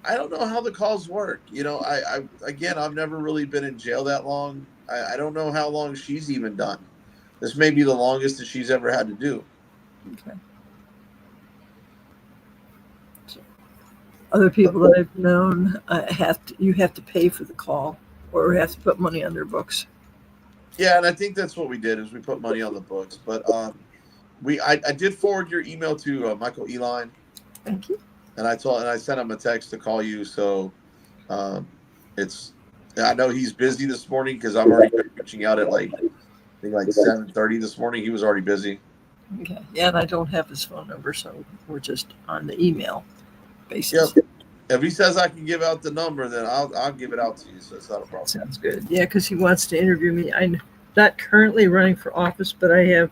I don't know how the calls work. I've never really been in jail that long. I don't know how long she's even done. This may be the longest that she's ever had to do. Okay. So other people that I've known you have to pay for the call, or have to put money on their books. Yeah, and I think that's what we did is we put money on the books. But I did forward your email to Michael Eline. Thank you. And I sent him a text to call you. So I know he's busy this morning because I'm already reaching out at like 7:30 this morning. He was already busy. Okay. Yeah, and I don't have his phone number, so we're just on the email basis. Yep. If he says I can give out the number, then I'll give it out to you. So it's not a problem. Sounds good. Yeah, because he wants to interview me. I'm not currently running for office, but I have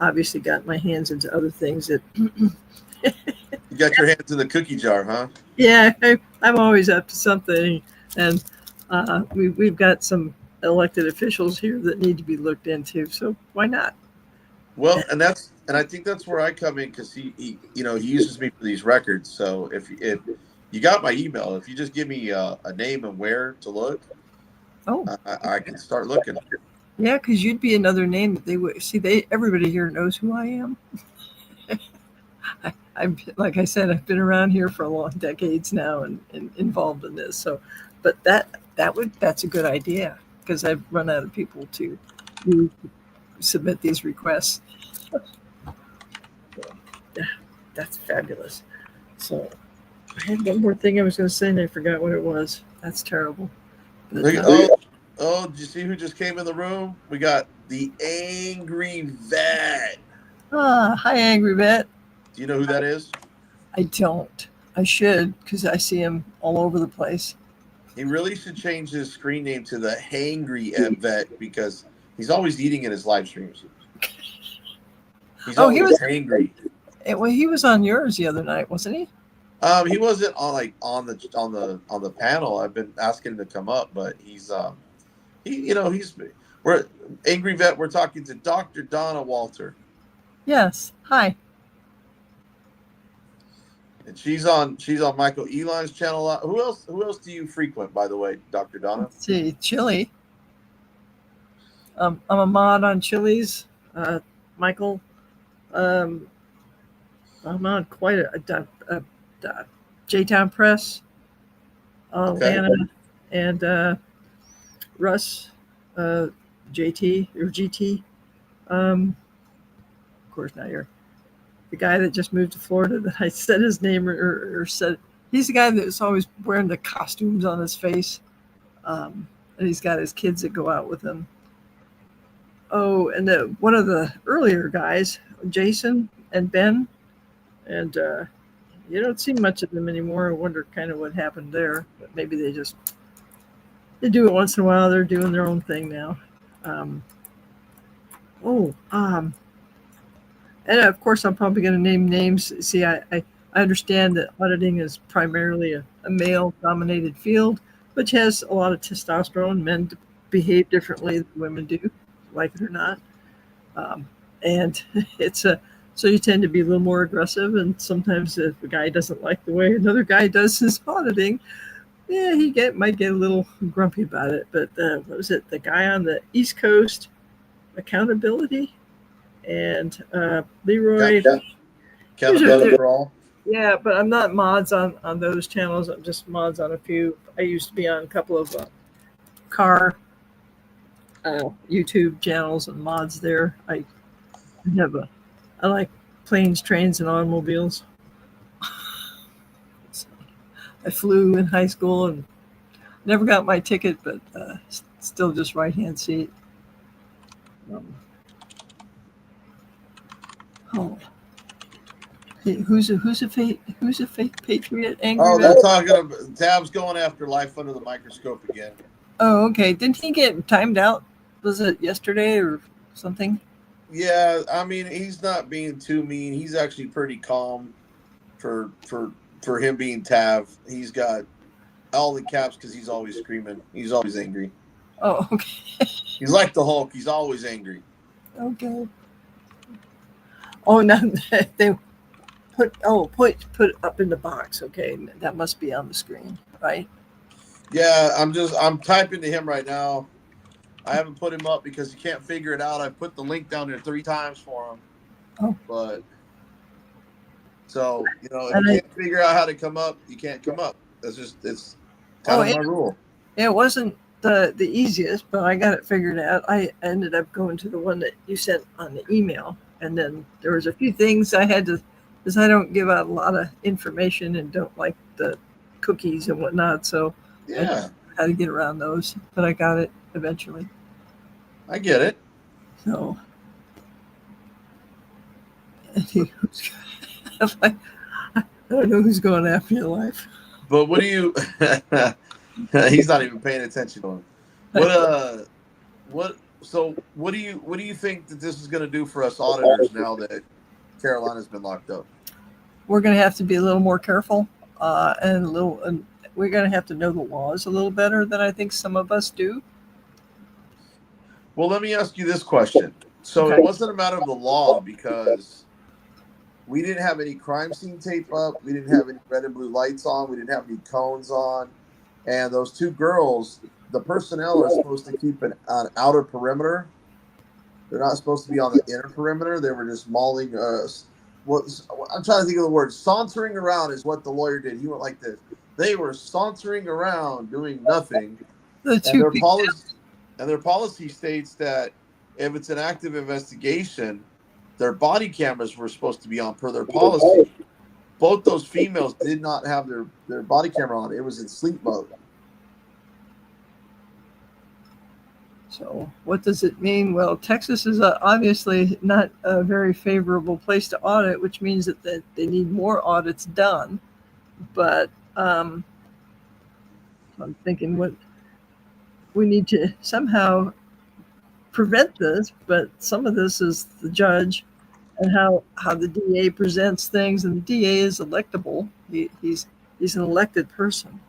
obviously got my hands into other things that. You got your hands in the cookie jar, huh? Yeah, I'm always up to something, and we've got some elected officials here that need to be looked into. So why not? Well, and I think that's where I come in, because he uses me for these records. So if you got my email, if you just give me a name and where to look, I can start looking. Yeah, because you'd be another name that they would see. Everybody here knows who I am. I'm like I said, I've been around here for long decades now and involved in this. So, but that's a good idea, because I've run out of people to submit these requests. Yeah, that's fabulous. So I had one more thing I was going to say and I forgot what it was. That's terrible. But, did you see who just came in the room? We got the Angry Vet. hi, Angry Vet. Do you know who that is? I don't. I should, because I see him all over the place. He really should change his screen name to the Hangry Vet because he's always eating in his live streams. He's always hangry. Well, he was on yours the other night, wasn't he? He wasn't on the panel. I've been asking him to come up, but we're Angry Vet. We're talking to Dr. Donna Walter. Yes. Hi. And she's on Michael Elon's channel. Who else do you frequent, by the way, Dr. Donna? Let's see, Chili. I'm a mod on Chili's. Michael. I'm on quite a J-Town Press. Lana and Russ, JT or GT. Of course, not here. The guy that just moved to Florida that I said his name or said, he's the guy that's always wearing the costumes on his face. And he's got his kids that go out with him. Oh, and one of the earlier guys, Jason and Ben. And you don't see much of them anymore. I wonder kind of what happened there. But maybe they do it once in a while. They're doing their own thing now. And of course, I'm probably going to name names. See, I understand that auditing is primarily a male-dominated field, which has a lot of testosterone. Men behave differently than women do, like it or not. And so you tend to be a little more aggressive. And sometimes if a guy doesn't like the way another guy does his auditing, yeah, he might get a little grumpy about it. But what was it? The guy on the East Coast, Accountability, and Leroy. Accountability for all. Yeah, but I'm not mods on those channels. I'm just mods on a few. I used to be on a couple of car YouTube channels and mods there. I like planes, trains, and automobiles. I flew in high school and never got my ticket, but still just right-hand seat. Hey, who's a fake patriot? Angry they're talking about Tab's going after Life Under the Microscope again. Oh, okay. Didn't he get timed out? Was it yesterday or something? Yeah, I mean, he's not being too mean. He's actually pretty calm for him being Tav. He's got all the caps because he's always screaming. He's always angry. Oh, okay. He's like the Hulk. He's always angry. Okay. Oh, no, they put it up in the box. Okay, that must be on the screen, right? Yeah, I'm typing to him right now. I haven't put him up because he can't figure it out. I put the link down there 3 times for him. Oh. But so, if you can't figure out how to come up, you can't come up. It's kind of my rule. It wasn't the easiest, but I got it figured out. I ended up going to the one that you sent on the email. And then there was a few things I had to, because I don't give out a lot of information and don't like the cookies and whatnot. So yeah, I had to get around those, but I got it eventually. I get it. So I don't know who's going after your life. But what do you? He's not even paying attention to him. So what do you think that this is going to do for us auditors now that Carolina's been locked up? We're going to have to be a little more careful, and we're going to have to know the laws a little better than I think some of us do. Well, let me ask you this question. So It wasn't a matter of the law because we didn't have any crime scene tape up. We didn't have any red and blue lights on. We didn't have any cones on. And those 2 girls, the personnel are supposed to keep an outer perimeter. They're not supposed to be on the inner perimeter. They were just mauling us. I'm trying to think of the word. Sauntering around is what the lawyer did. He went like this. They were sauntering around doing nothing. And their policy states that if it's an active investigation, their body cameras were supposed to be on per their policy. both those females did not have their body camera on. It was in sleep mode. So what does it mean? Well, Texas is obviously not a very favorable place to audit, which means that they need more audits done. But I'm thinking what we need to somehow prevent this, but some of this is the judge and how the DA presents things, and the DA is electable. He's an elected person.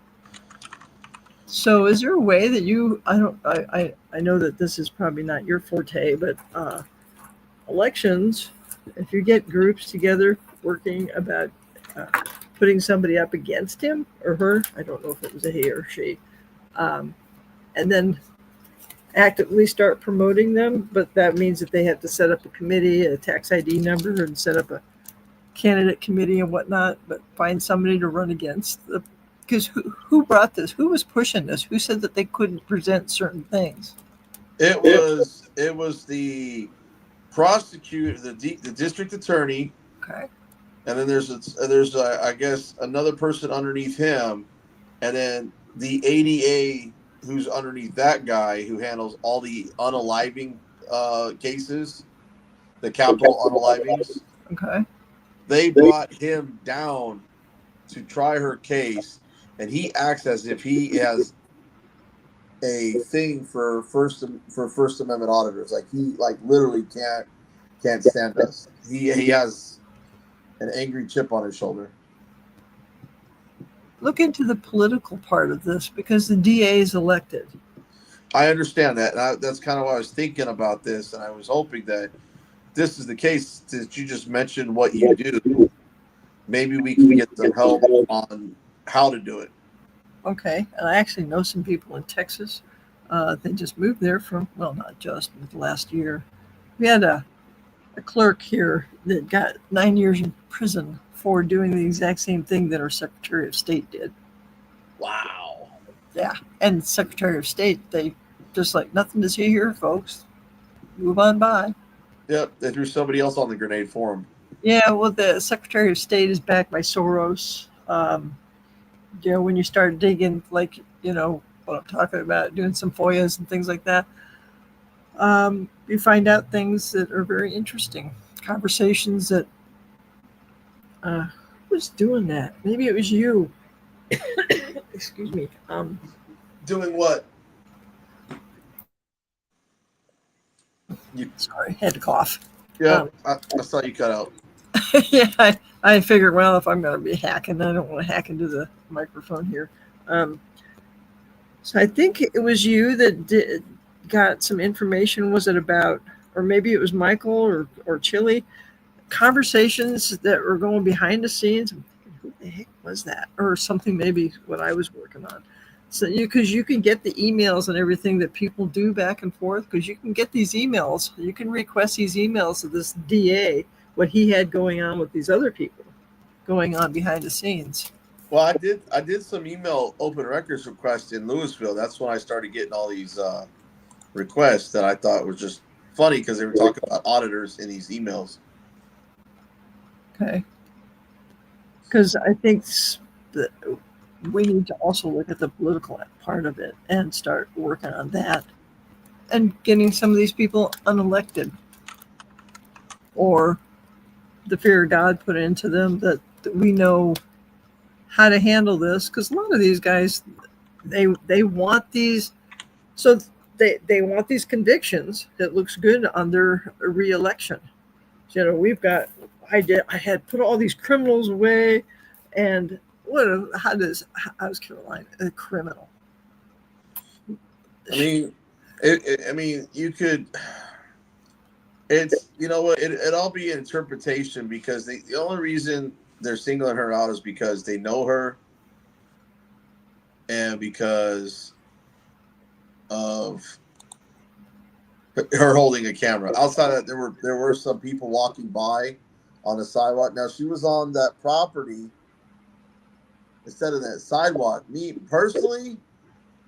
So is there a way that I know that this is probably not your forte, but elections, if you get groups together working about putting somebody up against him or her, I don't know if it was a he or she, and then actively start promoting them, but that means that they have to set up a committee, a tax ID number, and set up a candidate committee and whatnot, but find somebody to run against the. Because who brought this? Who was pushing this? Who said that they couldn't present certain things? It was the prosecutor, the district attorney. Okay. And then there's I guess another person underneath him, and then the ADA who's underneath that guy who handles all the unaliving cases, the capital unalivings. Okay. They brought him down to try her case, and he acts as if he has a thing for First Amendment auditors. Like he literally can't stand us. He has an angry chip on his shoulder. Look into the political part of this because the DA is elected. I understand that. And that's kind of why I was thinking about this, and I was hoping that this is the case that you just mentioned what you do. Maybe we can get some help on how to do it. Okay. And I actually know some people in Texas. They just moved there from, well, not just, but the last year. We had a clerk here that got 9 years in prison for doing the exact same thing that our Secretary of State did. Wow. Yeah. And Secretary of State, they just like, nothing to see here, folks. Move on by. Yep. They threw somebody else on the grenade for him. Yeah. Well, the Secretary of State is backed by Soros. When you start digging, like, what I'm talking about, doing some FOIAs and things like that, you find out things that are very interesting. Conversations that, who was doing that? Maybe it was you. Excuse me. Doing what? Sorry, had to cough. Yeah, I saw you cut out. Yeah, I figured, well, if I'm going to be hacking, I don't want to hack into the microphone here. So I think it was you that got some information. Was it about, or maybe it was Michael or Chili, conversations that were going behind the scenes? I'm thinking, who the heck was that? Or something, maybe what I was working on. So because you can get the emails and everything that people do back and forth, because you can get these emails. You can request these emails of this DA, what he had going on with these other people going on behind the scenes. Well, I did some email open records requests in Louisville. That's when I started getting all these requests that I thought was just funny because they were talking about auditors in these emails. Okay. Because I think that we need to also look at the political part of it and start working on that and getting some of these people unelected, or the fear of God put into them that we know how to handle this. Because a lot of these guys, they want these, so they want these convictions that looks good on their reelection. I had put all these criminals away, and how is Caroline a criminal? I mean, you could. It's it all be an interpretation, because the only reason they're singling her out is because they know her, and because of her holding a camera. Outside of that, there were some people walking by on the sidewalk. Now, she was on that property instead of that sidewalk. Me personally,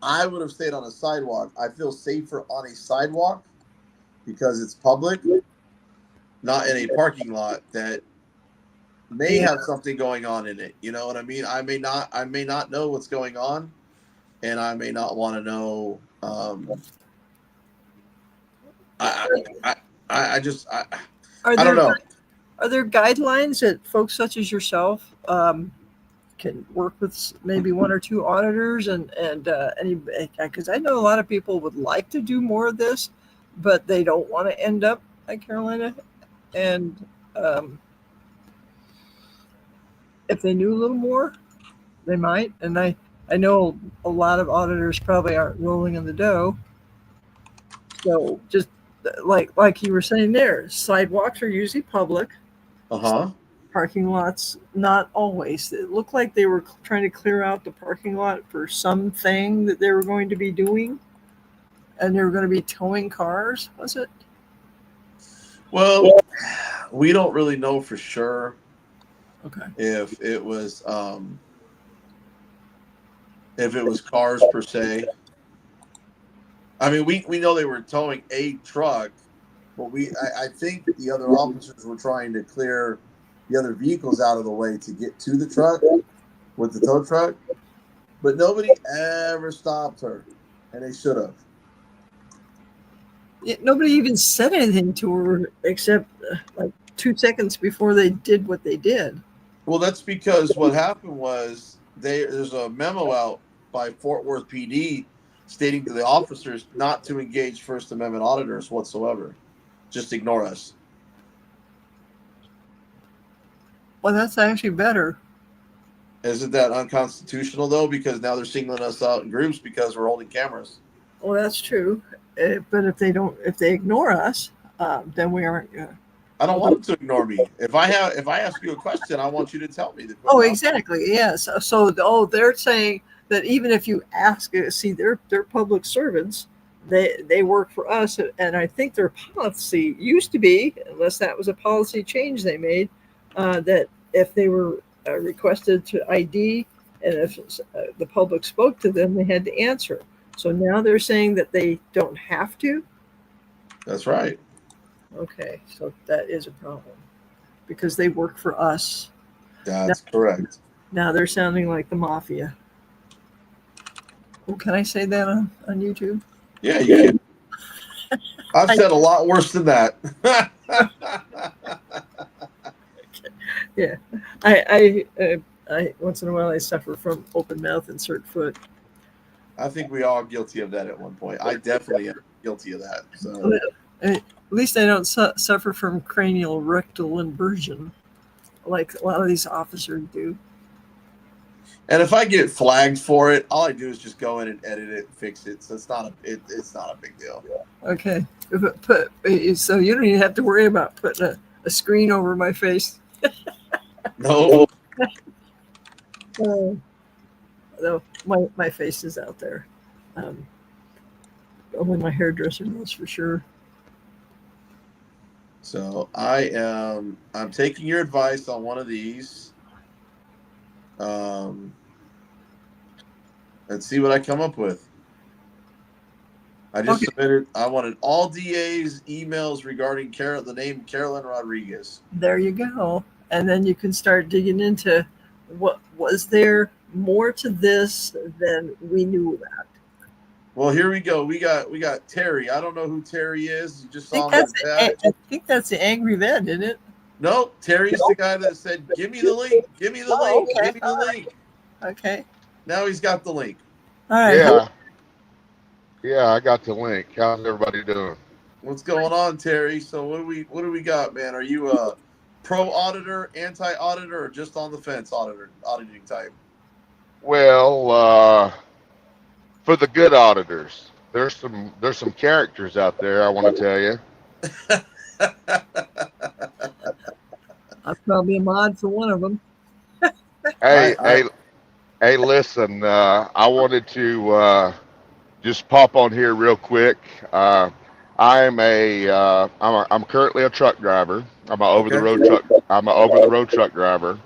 I would have stayed on a sidewalk. I feel safer on a sidewalk because it's public, not in a parking lot that may have something going on in it. You know what I mean? I may not know what's going on, and I may not want to know. I don't know. Are there guidelines that folks such as yourself can work with maybe one or two auditors and any, because I know a lot of people would like to do more of this, but they don't want to end up like Carolina. And if they knew a little more, they might. And I know a lot of auditors probably aren't rolling in the dough. So just like you were saying there, sidewalks are usually public. Parking lots, not always. It looked like they were trying to clear out the parking lot for something that they were going to be doing, and they were going to be towing cars. Was it? Well, we don't really know for sure. Okay. If it was cars per se. I mean, we know they were towing a truck, but I think the other officers were trying to clear the other vehicles out of the way to get to the truck with the tow truck, but nobody ever stopped her, and they should have. Yeah, nobody even said anything to her except like 2 seconds before they did what they did. Well, that's because what happened was there's a memo out by Fort Worth PD stating to the officers not to engage First Amendment auditors whatsoever. Just ignore us. Well, that's actually better. Isn't that unconstitutional, though? Because now they're singling us out in groups because we're holding cameras. Well, that's true. But if they ignore us, then we aren't. I don't want them to ignore me. If I ask you a question, I want you to tell me the question. Oh, exactly. Yes. So they're saying that even if you ask, see, they're public servants. They work for us, and I think their policy used to be, unless that was a policy change they made, that if they were requested to ID and if the public spoke to them, they had to answer. So now they're saying that they don't have to. That's right. Okay, so that is a problem because they work for us. That's correct. Now they're sounding like the mafia. Oh, can I say that on YouTube? Yeah, you can. I've said a lot worse than that. Yeah, I once in a while I suffer from open mouth, insert foot. I think we all guilty of that at one point. I definitely am guilty of that. So at least I don't suffer from cranial rectal inversion like a lot of these officers do. And if I get flagged for it, all I do is just go in and edit it and fix it. So it's not a big deal. Okay, so you don't even have to worry about putting a screen over my face. No. Though my face is out there. Only my hairdresser knows for sure. So I'm taking your advice on one of these. Let's see what I come up with. I just submitted. I wanted all DA's emails regarding the name Carolyn Rodriguez. There you go. And then you can start digging into what was there more to this than we knew about. Well, here we go. We got Terry. I don't know who Terry is. You just saw him. I think that's the angry vet, isn't it? No, Terry's the guy that said, "Give me the link. Give me the link. Okay. Give me the link." Okay. Now he's got the link. All right. Yeah. Yeah, I got the link. How's everybody doing? What's going on, Terry? So what do we got, man? Are you a pro auditor, anti auditor, or just on the fence auditing type? Well, for the good auditors, there's some characters out there. I want to tell you. I'm probably a mod for one of them. Hey, listen. I wanted to just pop on here real quick. I'm currently a truck driver. I'm an over the road truck driver,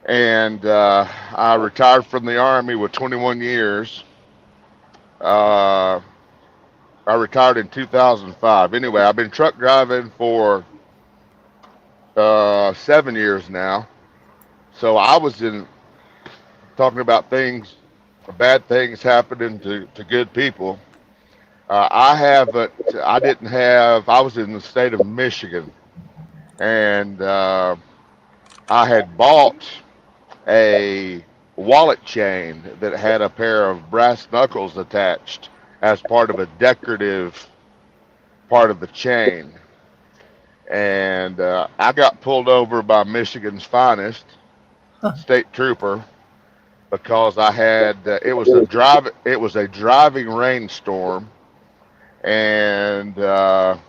and I retired from the Army with 21 years. I retired in 2005. Anyway, I've been truck driving for 7 years now. So I was talking about things, bad things happening to good people. I was in the state of Michigan, and I had bought a wallet chain that had a pair of brass knuckles attached as part of a decorative part of the chain. And I got pulled over by Michigan's finest state trooper because I had it was a driving rainstorm, and I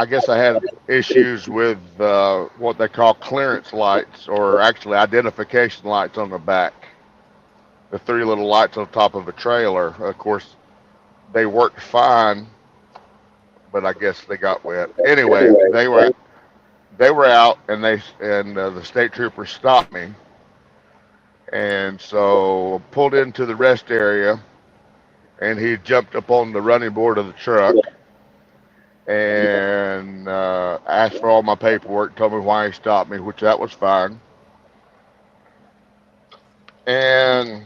guess I had issues with what they call clearance lights, or actually identification lights on the back. The 3 little lights on top of a trailer. Of course, they worked fine, but I guess they got wet. Anyway, they were out, and the state trooper stopped me, and so pulled into the rest area, and he jumped up on the running board of the truck and asked for all my paperwork, told me why he stopped me, which that was fine. And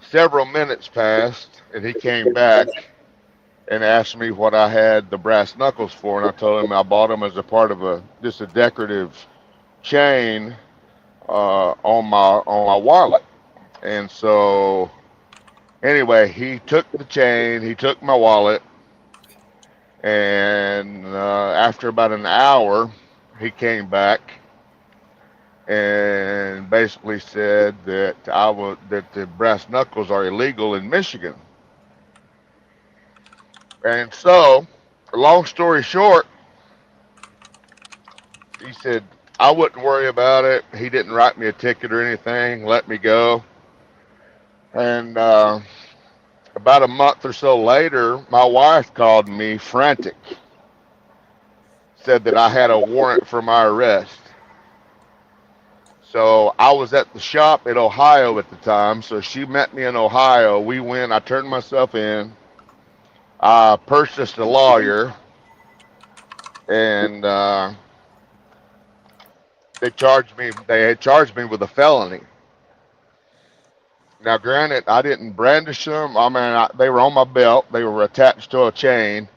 several minutes passed, and he came back and asked me what I had the brass knuckles for, and I told him I bought them as a part of just a decorative chain on my wallet. And so anyway, he took the chain, he took my wallet, and after about an hour, he came back and basically said that that the brass knuckles are illegal in Michigan. And so, long story short, he said I wouldn't worry about it. He didn't write me a ticket or anything, let me go. And about a month or so later, my wife called me frantic, said that I had a warrant for my arrest. So I was at the shop in Ohio at the time, so she met me in Ohio. We went, I turned myself in, I purchased a lawyer, and they had charged me with a felony. Now, granted, I didn't brandish them. I mean, they were on my belt. They were attached to a chain.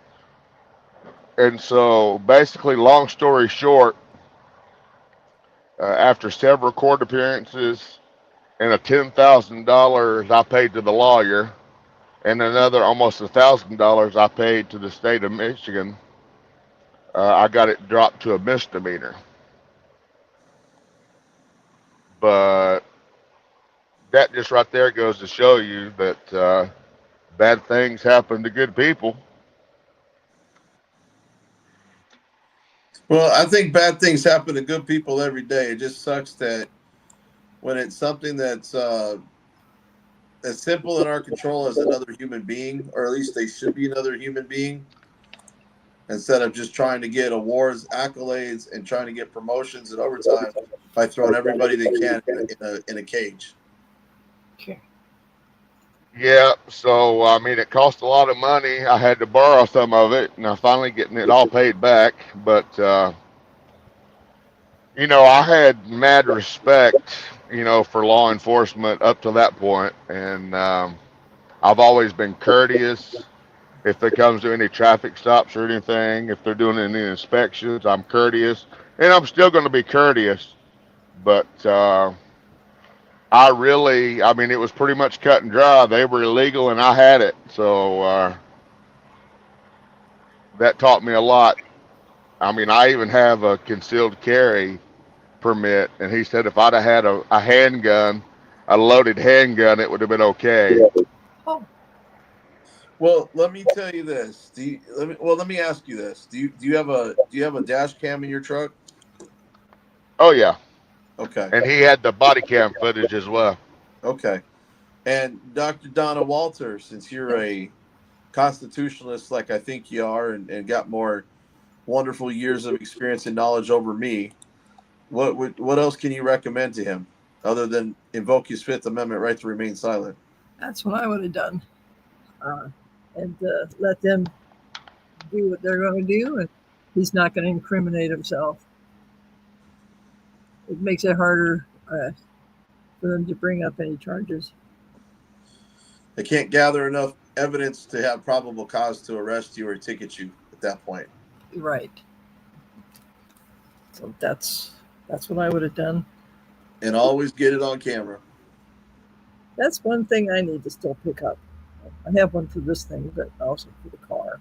And so, basically, long story short, after several court appearances and a $10,000 I paid to the lawyer, and another almost $1,000 I paid to the state of Michigan, I got it dropped to a misdemeanor. But that just right there goes to show you that bad things happen to good people. Well, I think bad things happen to good people every day. It just sucks that when it's something that's as simple in our control as another human being, or at least they should be another human being, instead of just trying to get awards, accolades, and trying to get promotions and overtime by throwing everybody they can in a cage. Yeah, so I mean, it cost a lot of money. I had to borrow some of it, and I'm finally getting it all paid back. But you know, I had mad respect, you know, for law enforcement up to that point, and I've always been courteous. If it comes to any traffic stops or anything, if they're doing any inspections, I'm courteous, and I'm still going to be courteous. But I mean, it was pretty much cut and dry. They were illegal, and I had it, so that taught me a lot. I mean, I even have a concealed carry permit, and he said if I'd have had a handgun, a loaded handgun, it would have been okay. Well, let me tell you this. Let me ask you this. Do you have a dash cam in your truck? Oh yeah. Okay. And he had the body cam footage as well. Okay. And Dr. Donna Walter, since you're a constitutionalist like I think you are, and got more wonderful years of experience and knowledge over me, what else can you recommend to him other than invoke his Fifth Amendment right to remain silent? That's what I would have done. And let them do what they're going to do, he's not going to incriminate himself. It makes it harder for them to bring up any charges. They can't gather enough evidence to have probable cause to arrest you or ticket you at that point. Right. So that's what I would have done. And always get it on camera. That's one thing I need to still pick up. I have one for this thing, but also for the car.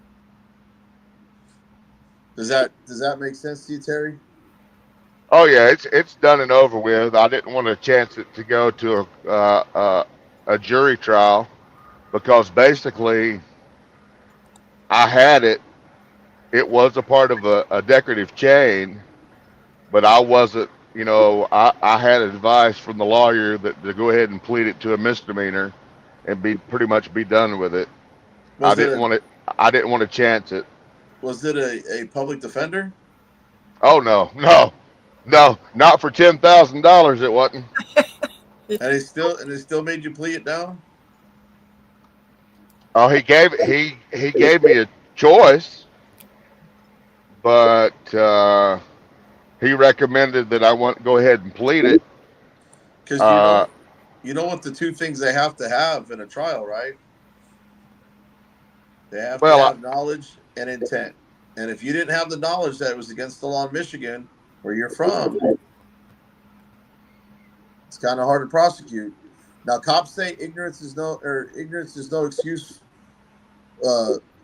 Does that make sense to you, Terry? Oh yeah, it's done and over with. I didn't want to chance it to go to a jury trial because basically I had it. It was a part of a decorative chain, but I wasn't. You know, I had advice from the lawyer that to go ahead and plead it to a misdemeanor and pretty much be done with it. I didn't want to chance it. Was it a public defender? Oh no, not for $10,000. It wasn't. And it still made you plea it down? Oh, he gave me a choice, but he recommended that I go ahead and plead it. Because you know what the two things they have to have in a trial, right? They have to have knowledge and intent. And if you didn't have the knowledge that it was against the law in Michigan, where you're from, it's kind of hard to prosecute. Now, cops say ignorance is no excuse.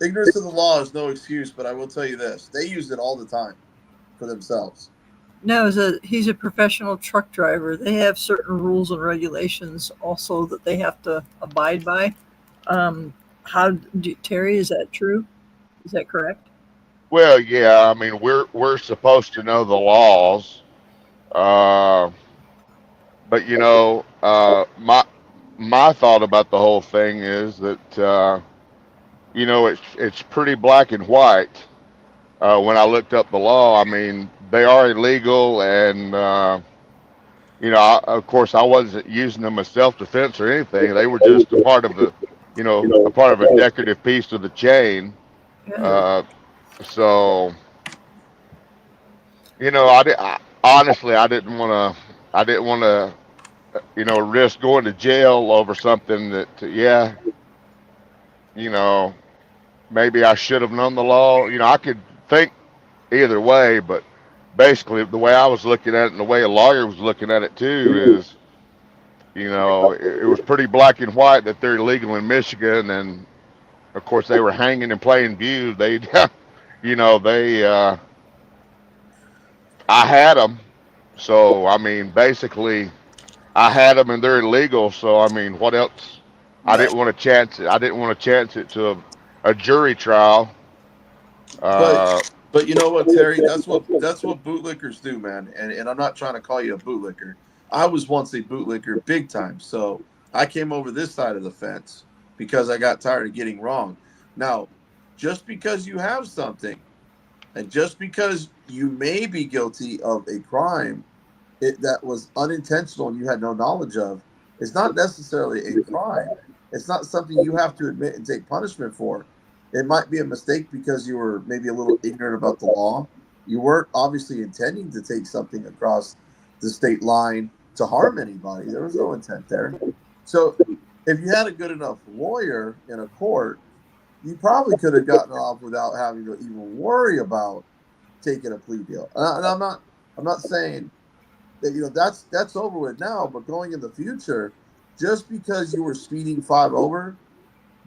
Ignorance of the law is no excuse, but I will tell you this: they use it all the time for themselves. No, he's a professional truck driver. They have certain rules and regulations also that they have to abide by. Terry, is that true? Is that correct? Well, yeah. I mean, we're supposed to know the laws, but you know, my thought about the whole thing is that you know it's pretty black and white. When I looked up the law, I mean, they are illegal, and you know, of course, I wasn't using them as self-defense or anything. They were just a part of a part of a decorative piece of the chain. So, you know, honestly, I didn't want to, you know, risk going to jail over something that, yeah, you know, maybe I should have known the law. You know, I could think either way, but basically the way I was looking at it and the way a lawyer was looking at it too is, you know, it was pretty black and white that they're illegal in Michigan, and of course they were hanging in plain view. They, you know, I had them, so I mean, basically, I had them and they're illegal. So I mean, what else? I didn't want to chance it. I didn't want to chance it to a jury trial. But you know what, Terry? That's what bootlickers do, man. And I'm not trying to call you a bootlicker. I was once a bootlicker, big time. So I came over this side of the fence because I got tired of getting wrong. Now, just because you have something, and just because you may be guilty of a crime that was unintentional and you had no knowledge of, it's not necessarily a crime. It's not something you have to admit and take punishment for. It might be a mistake because you were maybe a little ignorant about the law. You weren't obviously intending to take something across the state line to harm anybody. There was no intent there. So if you had a good enough lawyer in a court, you probably could have gotten off without having to even worry about taking a plea deal. And I'm not saying that, you know, that's over with now, but going in the future, just because you were speeding 5 over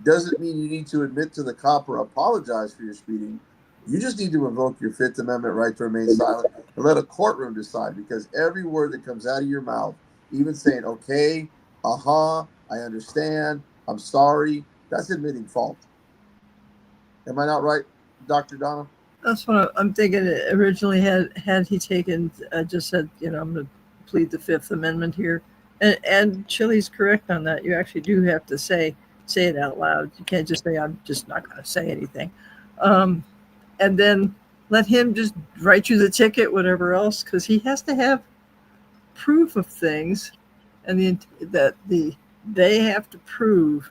doesn't mean you need to admit to the cop or apologize for your speeding. You just need to invoke your Fifth Amendment right to remain silent and let a courtroom decide, because every word that comes out of your mouth, even saying, okay, I understand, I'm sorry, that's admitting fault. Am I not right, Dr. Donna? That's what I'm thinking. Originally, had he taken, just said, you know, I'm going to plead the Fifth Amendment here. And Chili's correct on that. You actually do have to say it out loud. You can't just say, I'm just not going to say anything. And then let him just write you the ticket, whatever else, because he has to have proof of things, and they have to prove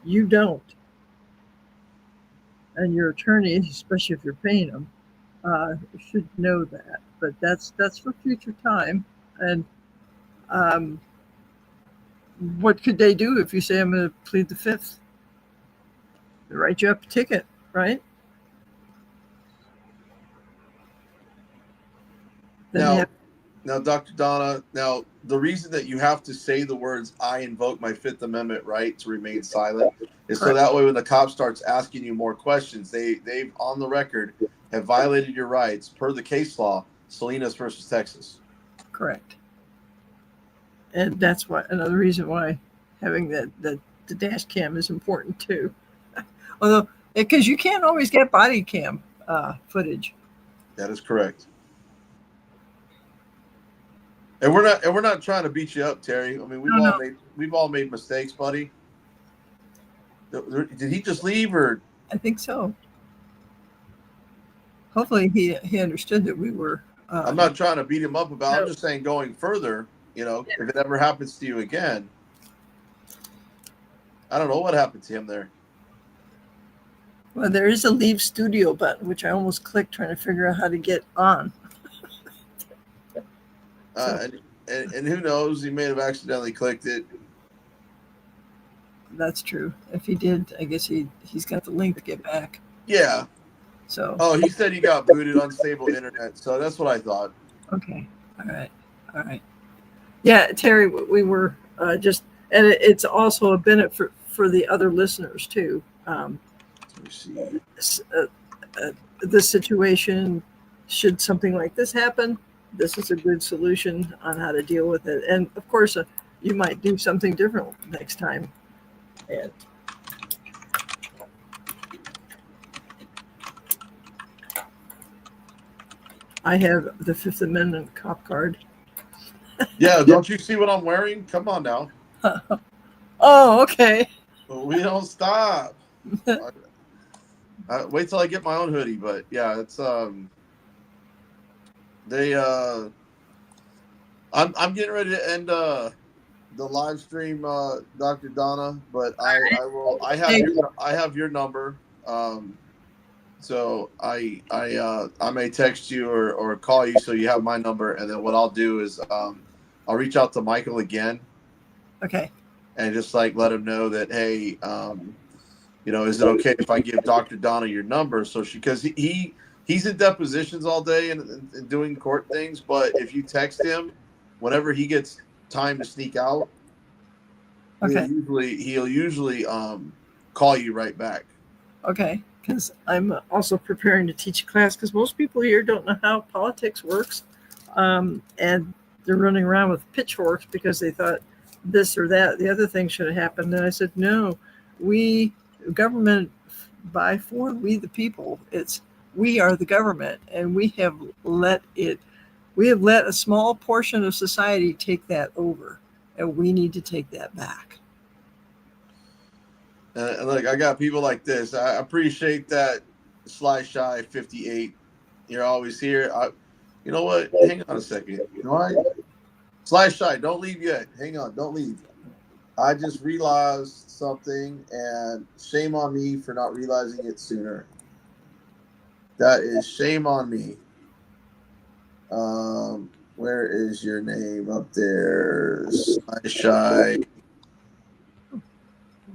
you don't. And your attorney, especially if you're paying them, should know that. But that's for future time. And what could they do if you say I'm going to plead the fifth? They write you up a ticket, right? Now, Dr. Donna, now the reason that you have to say the words "I invoke my Fifth Amendment right to remain silent" is so that way when the cop starts asking you more questions, they've on the record have violated your rights per the case law, Salinas versus Texas. Correct. And that's why another reason why having the dash cam is important too. Although, because you can't always get body cam footage. That is correct. And we're not trying to beat you up, Terry. I mean, we've all made mistakes, buddy. Did he just leave, or? I think so. Hopefully, he understood that we were. I'm not trying to beat him up about. I'm just saying, going further, if it ever happens to you again, I don't know what happened to him there. Well, there is a leave studio button, which I almost clicked trying to figure out how to get on. And who knows? He may have accidentally clicked it. That's true. If he did, I guess he's got the link to get back. Yeah. So. Oh, he said he got booted, unstable internet. So that's what I thought. Okay. All right. Yeah, Terry, we were just, and it's also a benefit for the other listeners too. Let me see. The situation, should something like this happen, this is a good solution on how to deal with it. And of course, you might do something different next time. And I have the Fifth Amendment cop card. Yeah, don't you see what I'm wearing? Come on now. Oh, okay. We don't stop. Wait till I get my own hoodie, but yeah, it's I'm getting ready to end the live stream, Dr. Donna, but I have your number. So I may text you or call you so you have my number, and then what I'll do is I'll reach out to Michael again. Okay. And just like let him know that, hey, is it okay if I give Dr. Donna your number? So because he's in depositions all day and doing court things, but if you text him whenever he gets time to sneak out, okay, he'll usually call you right back. Okay, because I'm also preparing to teach a class because most people here don't know how politics works, and they're running around with pitchforks because they thought this or that, the other thing should have happened. And I said, no, we government by for we the people. We are the government, and we have let a small portion of society take that over, and we need to take that back. Look, I got people like this. I appreciate that. Sly Shy 58. You're always here. You know what? Hang on a second. You know what? Sly Shy, don't leave yet. Hang on, don't leave. I just realized something, and shame on me for not realizing it sooner. That is shame on me. Where is your name up there? Sly Shy.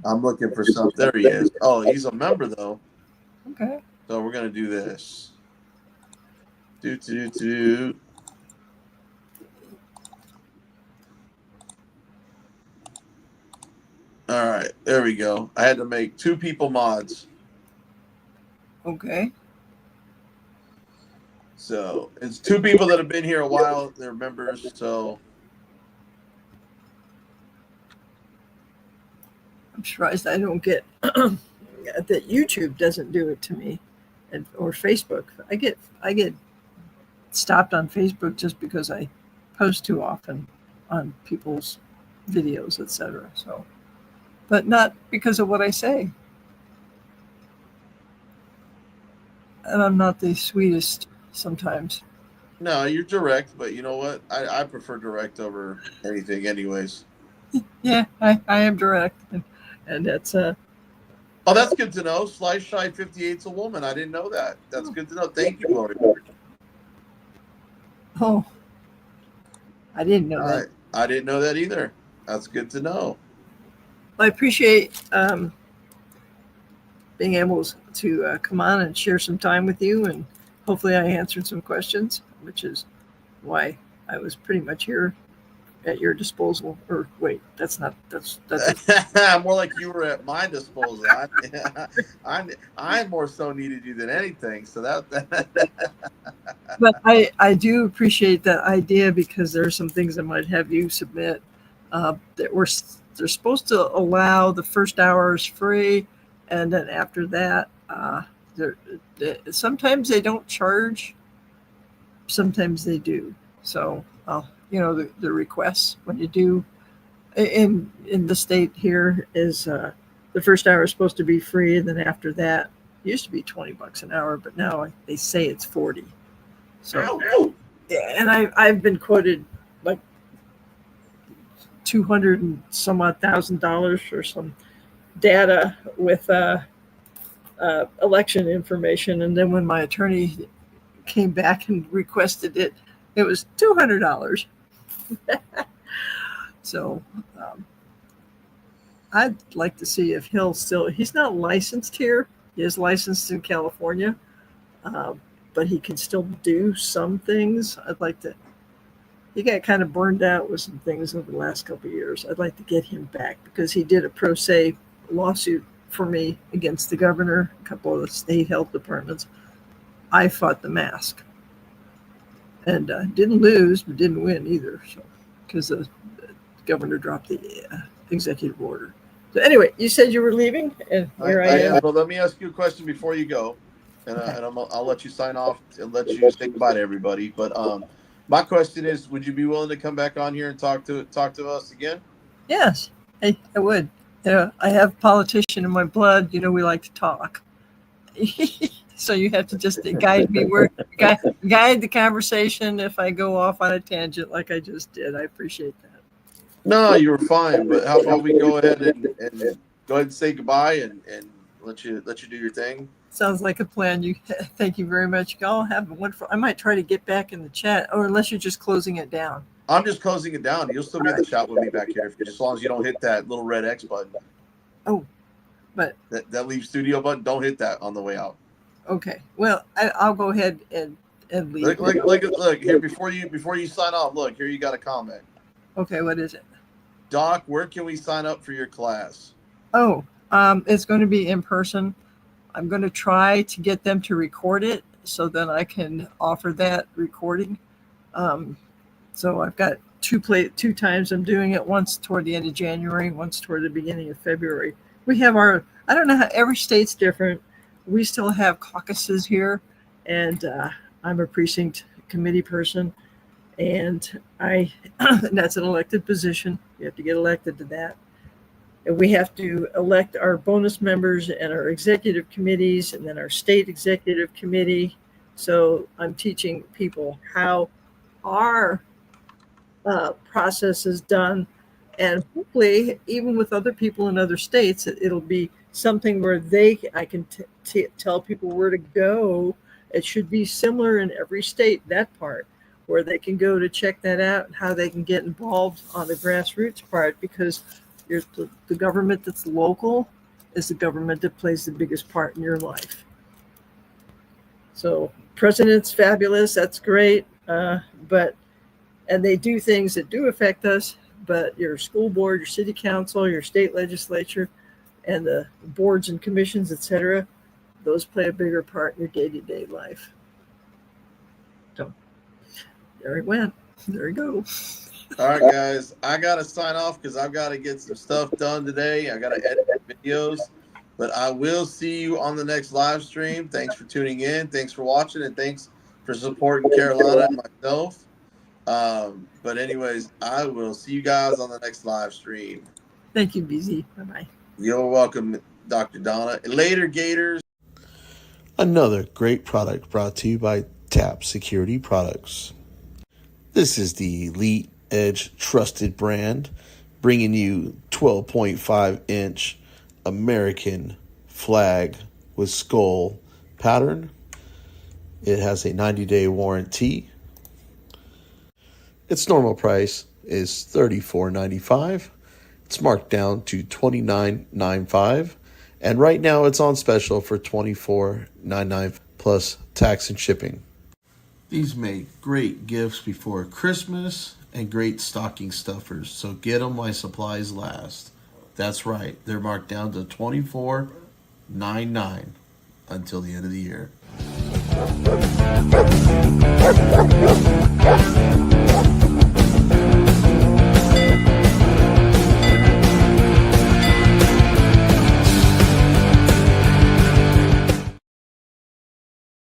I'm looking for something. There he is. Oh, he's a member though. Okay. So we're gonna do this. All right, there we go. I had to make 2 people mods. Okay. So it's 2 people that have been here a while. They're members. So I'm surprised I don't get that YouTube doesn't do it to me, or Facebook. I get stopped on Facebook just because I post too often on people's videos, etc. So, but not because of what I say. And I'm not the sweetest sometimes. no, you're direct, but you know what? I prefer direct over anything, anyways. Yeah, I am direct, and that's Oh, that's good to know. Slice Shy 58's a woman. I didn't know that. That's good to know. Thank you, Glory. Oh, I didn't know All that. right. I didn't know that either. That's good to know. I appreciate being able to come on and share some time with you, and hopefully I answered some questions, which is why I was pretty much here at your disposal. Or wait, that's More like you were at my disposal. I more so needed you than anything. So but I do appreciate that idea, because there are some things I might have you submit that they're supposed to allow the first hour is free, and then after that, sometimes they don't charge, sometimes they do. So the requests when you do in the state here is the first hour is supposed to be free, and then after that it used to be $20 an hour, but now they say it's 40. So yeah, and I've been quoted like $200 and some odd $1,000 for some data with election information, and then when my attorney came back and requested it, it was $200. So I'd like to see if he's not licensed here. He is licensed in California, but he can still do some things. He got kind of burned out with some things over the last couple of years. I'd like to get him back, because he did a pro se lawsuit for me against the governor, a couple of the state health departments. I fought the mask and didn't lose, but didn't win either. So, because the governor dropped the executive order. So anyway, you said you were leaving, and here I am. Well, let me ask you a question before you go, and I'll let you sign off and let you say goodbye to everybody. But my question is, would you be willing to come back on here and talk to us again? Yes, I would. I have politician in my blood. We like to talk. So you have to just guide me guide the conversation if I go off on a tangent like I just did. I appreciate that. No, you were fine. But how about we go ahead and say goodbye and let you do your thing. Sounds like a plan. Thank you very much. Y'all have a wonderful. I might try to get back in the chat, or unless you're just closing it down. I'm just closing it down. You'll still be in the chat with me back here, as long as you don't hit that little red X button. Oh, but that leave studio button. Don't hit that on the way out. Okay. Well, I'll go ahead and leave. Look here before you sign off. Look here, you got a comment. Okay, what is it? Doc, where can we sign up for your class? Oh, it's going to be in person. I'm going to try to get them to record it so that I can offer that recording. So I've got two times I'm doing it, once toward the end of January, once toward the beginning of February. We have I don't know how, every state's different. We still have caucuses here, and I'm a precinct committee person, and that's an elected position. You have to get elected to that. And we have to elect our bonus members and our executive committees, and then our state executive committee. So I'm teaching people how our process is done, and hopefully even with other people in other states, it'll be something where I can tell people where to go. It should be similar in every state, that part, where they can go to check that out, and how they can get involved on the grassroots part, because the government that's local is the government that plays the biggest part in your life. So president's fabulous, that's great, and they do things that do affect us, but your school board, your city council, your state legislature, and the boards and commissions, etc., those play a bigger part in your day-to-day life. So there it went. There we go. All right, guys. I got to sign off because I've got to get some stuff done today. I got to edit videos. But I will see you on the next live stream. Thanks for tuning in. Thanks for watching. And thanks for supporting Carolina and myself. But anyways, I will see you guys on the next live stream. Thank you, BZ. Bye-bye. You're welcome, Dr. Donna. Later, Gators. Another great product brought to you by TAP Security Products. This is the Elite Edge trusted brand, bringing you 12.5-inch American flag with skull pattern. It has a 90-day warranty. Its normal price is $34.95. It's marked down to $29.95. And right now it's on special for $24.99 plus tax and shipping. These make great gifts before Christmas and great stocking stuffers. So get them while supplies last. That's right. They're marked down to $24.99 until the end of the year.